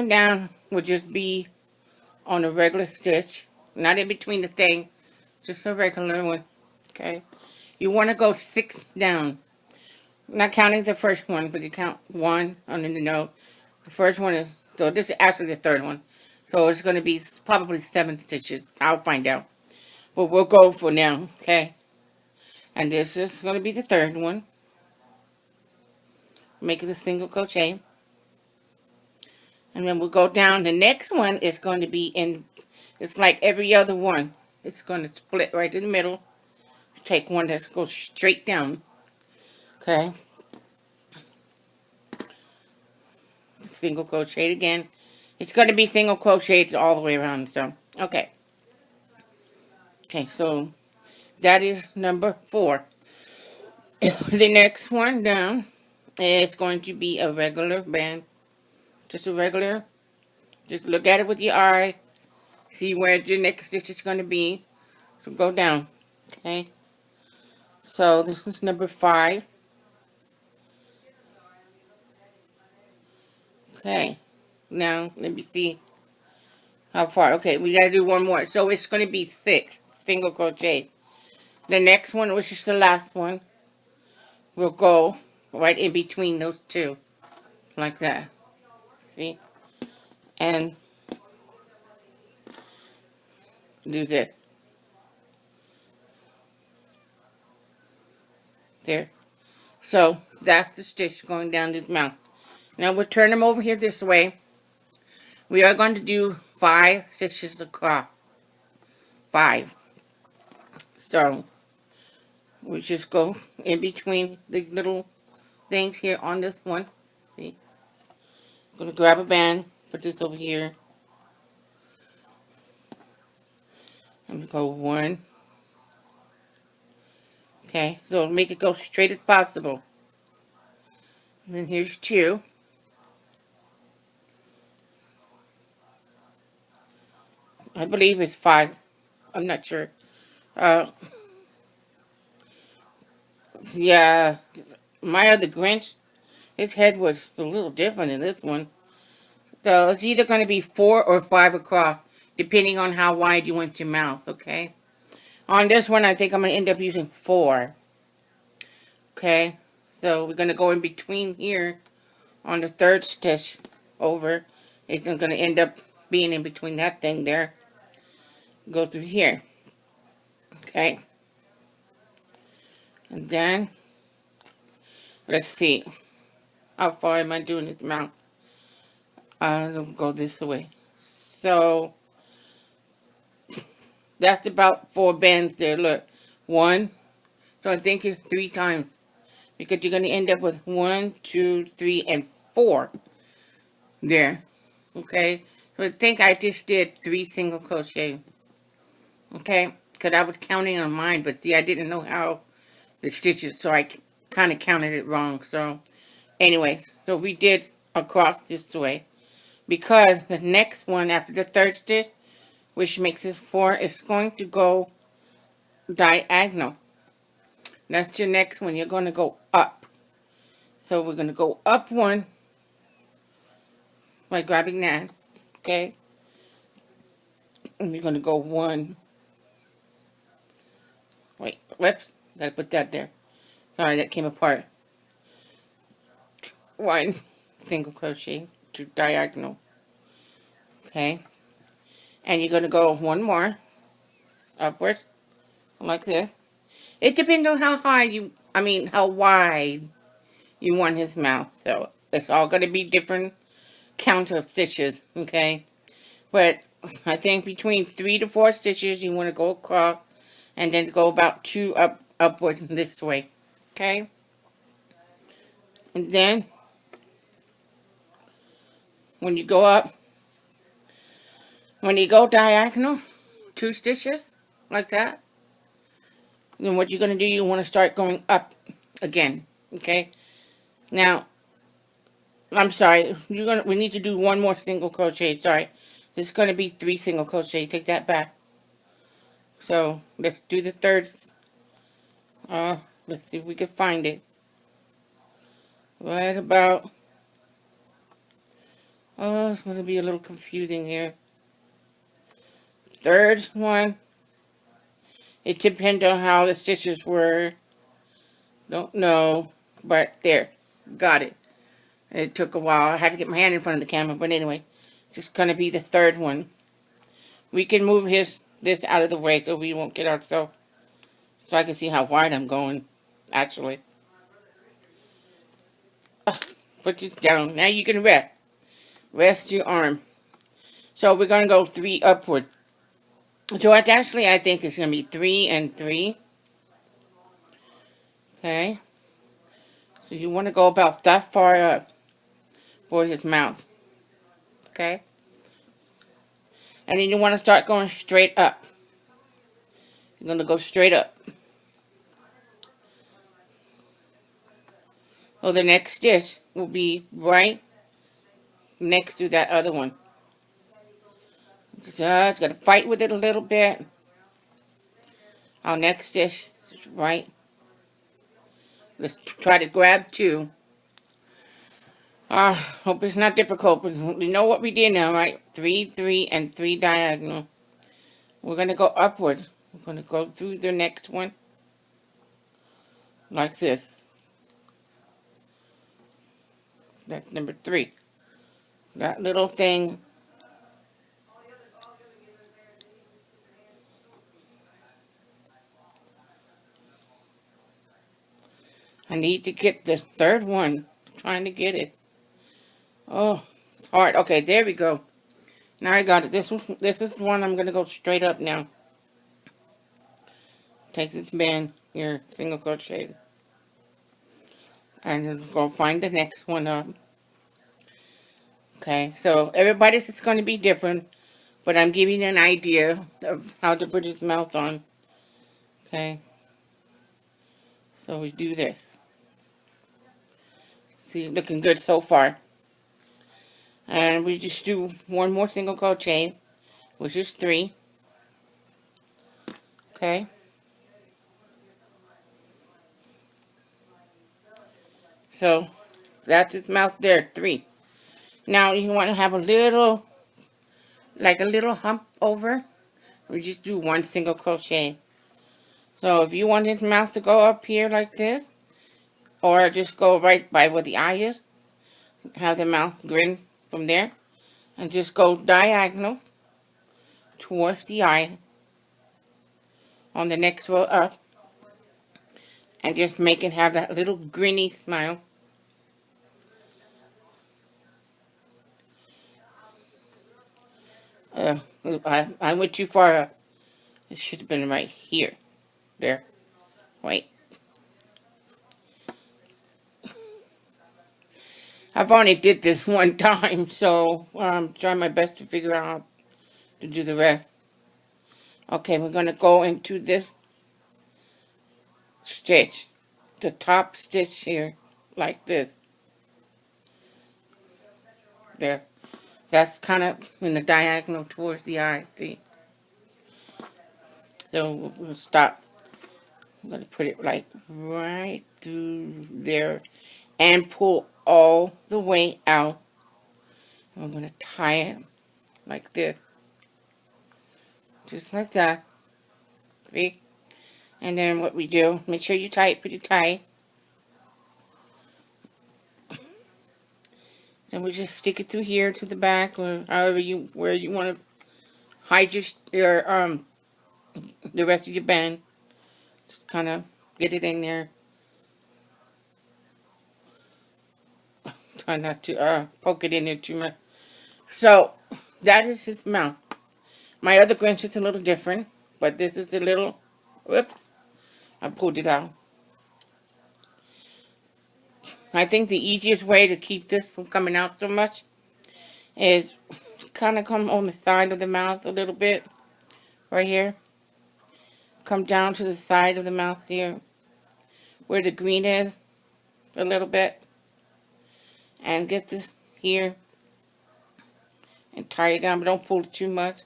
down will just be on a regular stitch, not in between the thing, just a regular one. Okay, you want to go 6 down, not counting the first one, but you count 1 under the note. The first one is, so this is actually the third one, so it's going to be probably 7 stitches. I'll find out, but we'll go for now. Okay, and this is going to be the third one. Make it a single crochet, and then we'll go down. The next one is going to be in, it's like every other one, it's going to split right in the middle. Take one that goes straight down. Okay, single crochet again. It's going to be single crocheted all the way around. So okay, so that is number 4. The next one down is going to be a regular band, just a regular. Just look at it with your eye, see where your next stitch is going to be. So go down. Okay, so this is number 5. Okay, now let me see how far. Okay, we got to do one more. So it's going to be 6 single crochet. The next one, which is the last one, will go right in between those two, like that. See? And do this. There. So that's the stitch going down his mouth. Now we'll turn them over here this way. We are going to do 5 stitches across. 5. So we just go in between the little things here on this one. See? I'm going to grab a band, put this over here. I'm going to go 1. Okay, so make it go straight as possible. And then here's 2. I believe it's 5. I'm not sure. Yeah, my other Grinch, his head was a little different than this one. So it's either going to be 4 or 5 across, depending on how wide you want your mouth, okay? On this one, I think I'm going to end up using 4. Okay, so we're going to go in between here on the 3rd stitch over. It's going to end up being in between that thing there. Go through here. Okay. And then, let's see. How far am I doing this mouth? I'll go this way. So, that's about 4 bends there. Look. 1. So I think it's 3 times. Because you're going to end up with 1, 2, 3, and 4. There. Okay. So I think I just did 3 single crochet. Okay. Because I was counting on mine. But see, I didn't know how the stitches. So I kind of counted it wrong. So anyway. So we did across this way. Because the next one after the 3rd stitch, which makes this 4, is going to go diagonal. That's your next one. You're going to go up. So we're going to go up 1 by grabbing that. Okay. And we're going to go 1. Wait. Whoops. Got to put that there. Sorry, that came apart. 1 single crochet to diagonal. Okay. And you're going to go 1 more upwards like this. It depends on how high how wide you want his mouth. So it's all going to be different count of stitches, okay? But I think between 3 to 4 stitches you want to go across and then go about 2 upwards this way, okay? And then when you go up, when you go diagonal, 2 stitches like that. Then what you're going to do, you want to start going up again, okay? Now, I'm sorry. We need to do one more single crochet. Sorry. This is gonna be 3 single crochet. Take that back. So let's do the third. Uh, let's see if we can find it. Right about. Oh, it's gonna be a little confusing here. Third one. It depends on how the stitches were. Don't know, but there, got it. It took a while. I had to get my hand in front of the camera, but anyway, it's just gonna be the third one. We can move this out of the way so we won't get ourselves. So I can see how wide I'm going, actually. Put this down. Now you can rest. Rest your arm. So we're gonna go 3 upward. So it's actually, I think it's gonna be 3 and 3. Okay. So you want to go about that far up for his mouth. Okay. And then you want to start going straight up. You're going to go straight up. So the next stitch will be right next to that other one. Just got to fight with it a little bit. Our next stitch is right. Let's try to grab 2. Hope it's not difficult, but we know what we did now, right? 3, 3, and 3 diagonal. We're going to go upward. We're going to go through the next one. Like this. That's number 3. That little thing. I need to get the third one. I'm trying to get it. Oh, it's hard. Okay, there we go. Now I got it. This is one I'm gonna go straight up now. Take this band here, single crochet, and then go find the next one up. Okay, so everybody's is going to be different, but I'm giving you an idea of how to put his mouth on. Okay, so we do this. See, looking good so far. And we just do one more single crochet, which is 3. Okay. So that's its mouth there, 3. Now you want to have a little, like a little hump over. We just do 1 single crochet. So if you want his mouth to go up here like this, or just go right by where the eye is, have the mouth grin from there, and just go diagonal towards the eye on the next row up, and just make it have that little grinny smile. I went too far up. It should have been right here. There. Wait. I've only did this one time, so I'm trying my best to figure out how to do the rest. Okay, we're going to go into this stitch. The top stitch here. Like this. There. That's kind of in the diagonal towards the eye. See? So we'll stop. I'm going to put it like right through there. And pull all the way out. And we're going to tie it like this. Just like that. See? And then what we do, make sure you tie it pretty tight. Then we just stick it through here to the back, or however where you want to hide your the rest of your band. Just kind of get it in there. Try not to poke it in there too much. So that is his mouth. My other Grinch is a little different, but this is a little. Whoops! I pulled it out. I think the easiest way to keep this from coming out so much is kind of come on the side of the mouth a little bit, right here. Come down to the side of the mouth here, where the green is, a little bit. And get this here and tie it down, but don't pull it too much.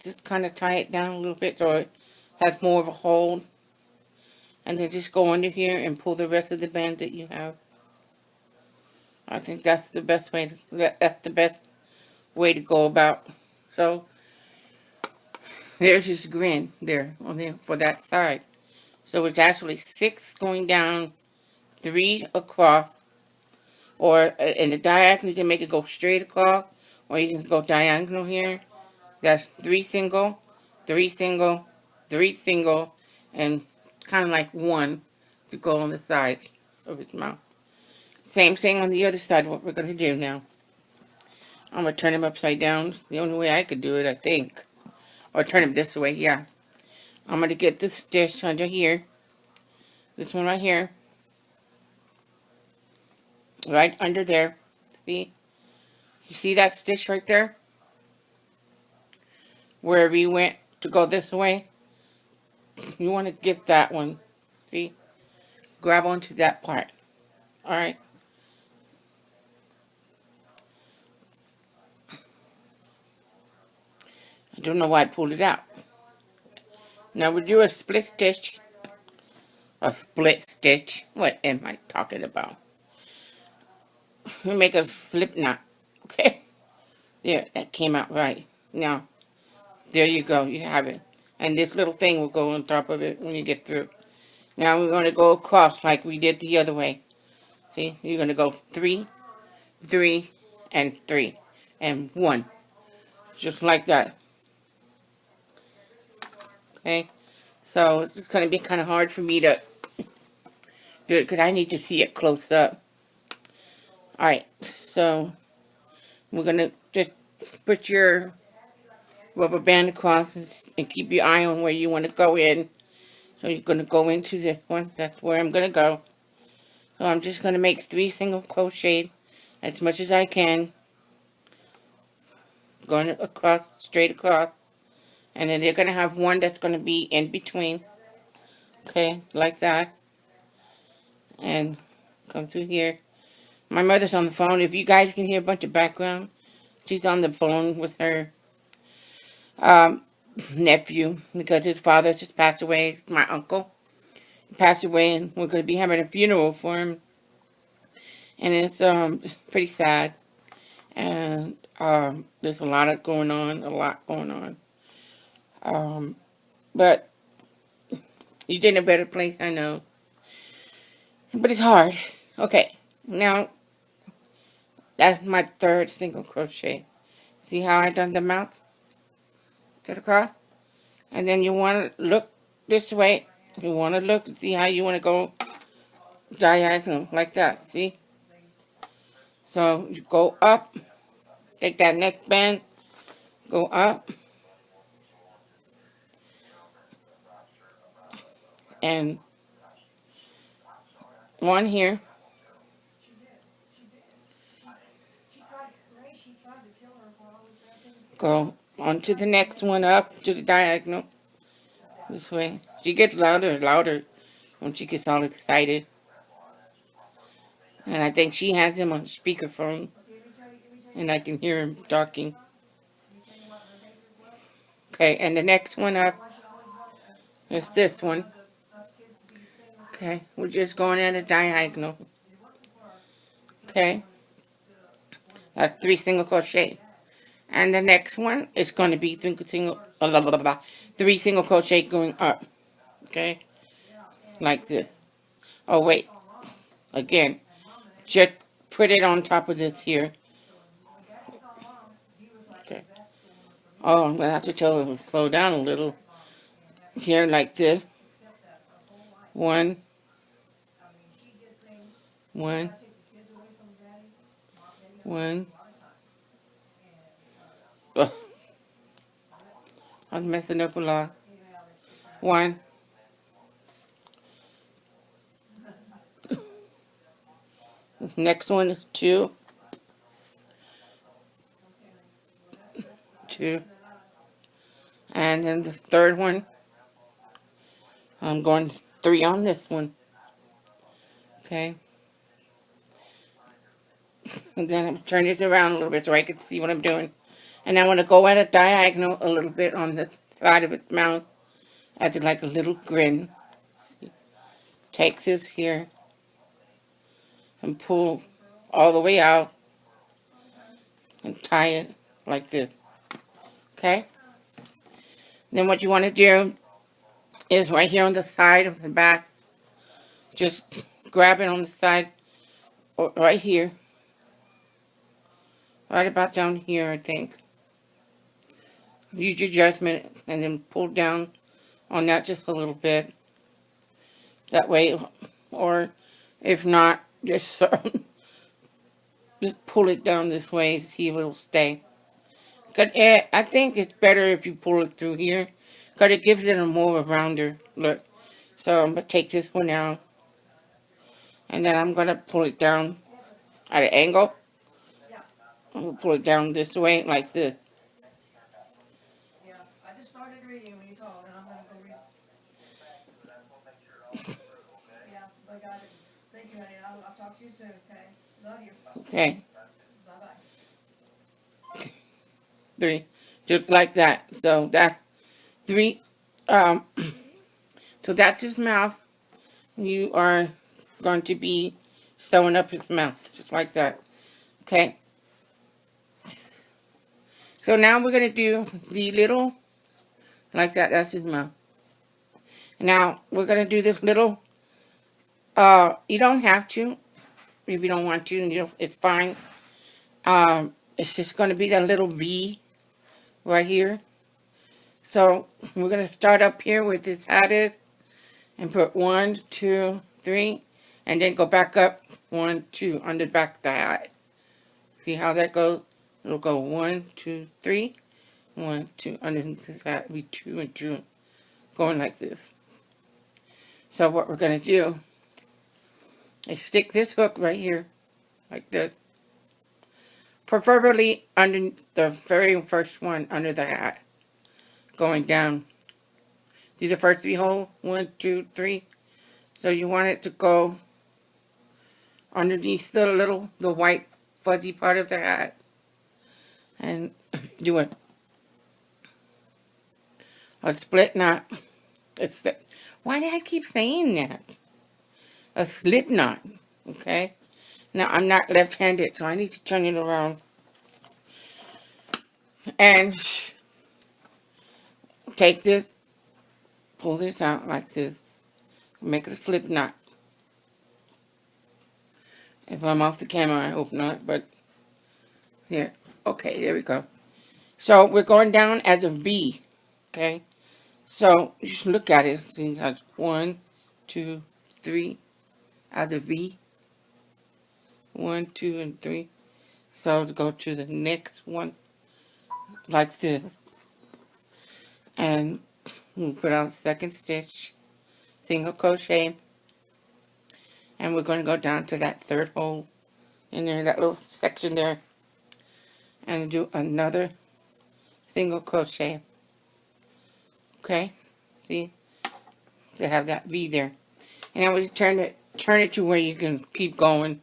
Just kind of tie it down a little bit so it has more of a hold. And then just go under here and pull the rest of the band that you have. I think that's the best way to go about. So there's his grin there on there for that side. So it's actually 6 going down, 3 across, or in the diagonal you can make it go straight across, or you can go diagonal here. That's 3 single, 3 single, 3 single, and kind of like 1 to go on the side of his mouth. Same thing on the other side, what we're going to do now. I'm going to turn him upside down. The only way I could do it, I think. Or turn him this way, yeah. I'm going to get this stitch under here. This one right here. Right under there. See? You see that stitch right there? Where we went to go this way? You want to get that one. See? Grab onto that part. Alright? I don't know why I pulled it out. Now we do a split stitch. A split stitch. What am I talking about? We make a slip knot. Okay? There, that came out right. Now, there you go. You have it. And this little thing will go on top of it when you get through. Now we're going to go across like we did the other way. See? You're going to go 3, 3, and 3. And 1. Just like that. Okay? So, it's going to be kind of hard for me to do it because I need to see it close up. Alright. So, we're going to just put your rubber band across and keep your eye on where you want to go in. So you're going to go into this one. That's where I'm going to go. So I'm just going to make 3 single crochet as much as I can. Going across, straight across. And then they're going to have one that's going to be in between. Okay, like that. And come through here. My mother's on the phone. If you guys can hear a bunch of background, she's on the phone with her nephew because his father just passed away. My uncle passed away, and we're going to be having a funeral for him. And it's pretty sad. And there's a lot going on. But you're in a better place, I know. But it's hard. Okay, now that's my 3rd single crochet. See how I done the mouth to the cross? And then you want to look this way. You want to look and see how you want to go diagonal like that. See? So you go up. Take that neck band. Go up. And 1 here. Go on to the next one up to the diagonal. This way. She gets louder and louder when she gets all excited. And I think she has him on speakerphone. And I can hear him talking. Okay, and the next one up is this one. Okay, we're just going at a diagonal. Okay. That's 3 single crochet. And the next one is going to be 3 single crochet going up. Okay? Like this. Oh, wait. Again. Just put it on top of this here. Okay. Oh, I'm going to have to tell her to slow down a little. Here, like this. 1. 1. 1. Ugh. I'm messing up a lot. 1. Next one is 2. 2. And then the 3rd one, I'm going 3 on this one. Okay. And then I'm turn it around a little bit so I can see what I'm doing. And I want to go at a diagonal a little bit on the side of its mouth. As like a little grin. Take this here and pull all the way out and tie it like this. Okay? Then what you want to do is right here on the side of the back, just grab it on the side, or right here, right about down here, I think. Use your judgment and then pull down on that just a little bit. That way, or if not, just just pull it down this way, see if it'll stay. I think it's better if you pull it through here, because it gives it a more rounder look. So I'm going to take this one out, and then I'm going to pull it down at an angle. I'm going to pull it down this way, like this. Yeah, I just started reading when you called, and I'm gonna go read. Yeah, I got it. Thank you, honey. I'll talk to you soon, okay? Love you. Okay, Bye-bye. 3. Just like that. So that's 3. Um, so that's his mouth. You are going to be sewing up his mouth, just like that. Okay. So now we're going to do the little, like that. That's his mouth. Now we're going to do this little, you don't have to, if you don't want to, it's fine. It's just going to be that little V right here. So we're going to start up here where this hat is and put 1, 2, 3, and then go back up 1, 2 on the back of the hat. See how that goes? It'll go 1, 2, 3, 1, 2. Underneath this hat will be 2 and 2, going like this. So what we're going to do is stick this hook right here, like this. Preferably under the very first one, under the hat, going down. See the first 3 holes? 1, 2, 3. So you want it to go underneath the white fuzzy part of the hat. And do a split knot. Why do I keep saying that? A slip knot. Okay? Now, I'm not left-handed, so I need to turn it around. And take this, pull this out like this. Make it a slip knot. If I'm off the camera, I hope not, but here. Okay, there we go. So we're going down as a V. Okay? So just look at it. See, it has 1, 2, 3 as a V. 1, 2, and 3. So to go to the next one, like this. And we'll put out second stitch, single crochet. And we're going to go down to that third hole in there, that little section there. And do another single crochet. Okay? See? To have that V there. And then we turn it to where you can keep going.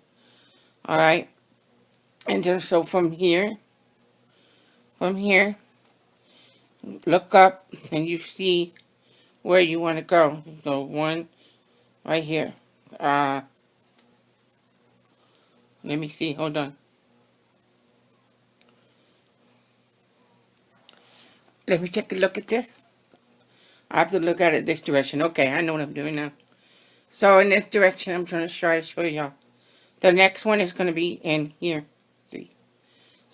Alright? And then so from here, look up and you see where you want to go. So 1 right here. Let me see, hold on. Let me take a look at this. I have to look at it this direction. Okay, I know what I'm doing now. So in this direction, I'm trying to try to show y'all. The next one is going to be in here. See?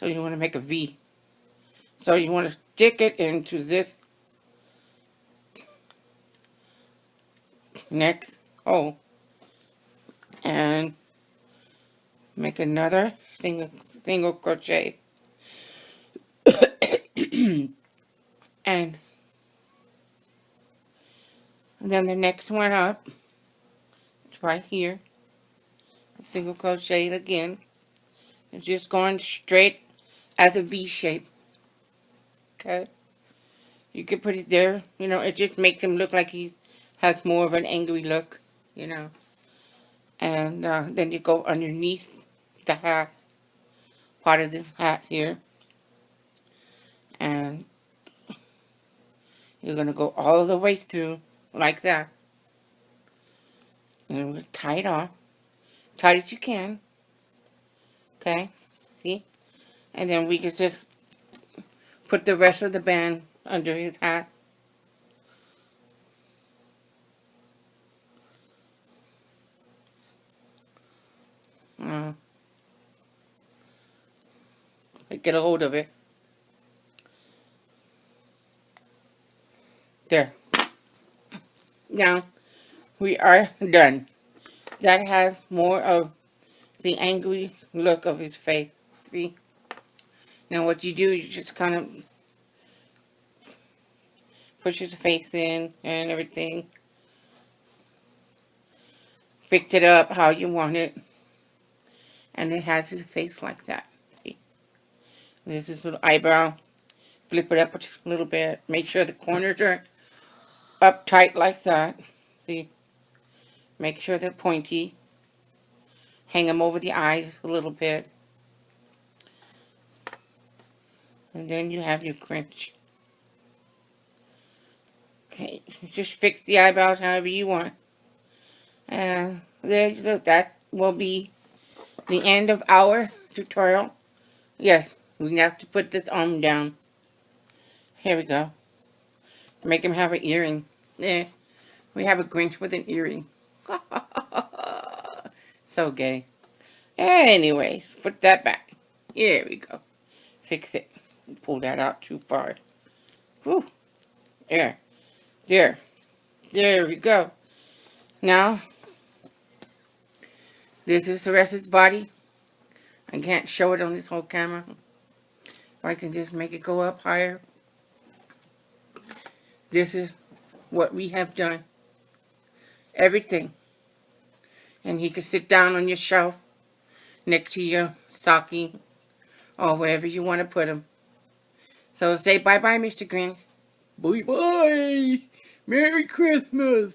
So you want to make a V. So you want to stick it into this next hole. And make another single crochet. And then the next one up, it's right here. Single crochet it again. It's just going straight as a V shape. Okay? You can put it there. You know, it just makes him look like he has more of an angry look. You know. And then you go underneath the hat. part of this hat here. And you're going to go all the way through like that. And we're going to tie it off. Tight as you can. Okay? See? And then we can just put the rest of the band under his hat. Get a hold of it. There. Now, we are done. That has more of the angry look of his face. See? Now what you do, you just kind of push his face in and everything. Fix it up how you want it. And it has his face like that. See? There's his little eyebrow. Flip it up a little bit. Make sure the corners are up tight like that. See? Make sure they're pointy. Hang them over the eyes a little bit. And then you have your Grinch. Okay, just fix the eyebrows however you want. And there you go. That will be the end of our tutorial. Yes, we have to put this arm down. Here we go. Make him have an earring. There. We have a Grinch with an earring. So gay. Anyways, put that back. Here we go. Fix it. Pull that out too far. Whew. There. There. There we go. Now, this is the rest of his body. I can't show it on this whole camera. Or I can just make it go up higher. This is what we have done. Everything. And he can sit down on your shelf next to your stocking or wherever you want to put him. So say bye-bye, Mr. Grinch. Bye-bye. Merry Christmas.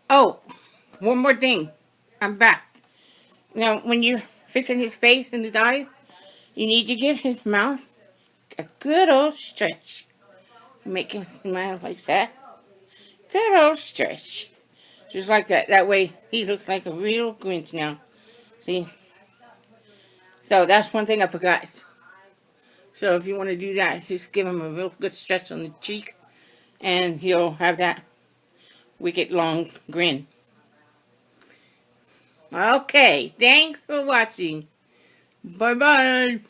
Oh, one more thing. I'm back. Now, when you're fixing his face and his eyes, you need to give his mouth a good old stretch. Make him smile like that. Good old stretch. Just like that. That way, he looks like a real Grinch now. See? So, that's one thing I forgot. So, if you want to do that, just give him a real good stretch on the cheek. And he'll have that wicked long grin. Okay, thanks for watching. Bye-bye.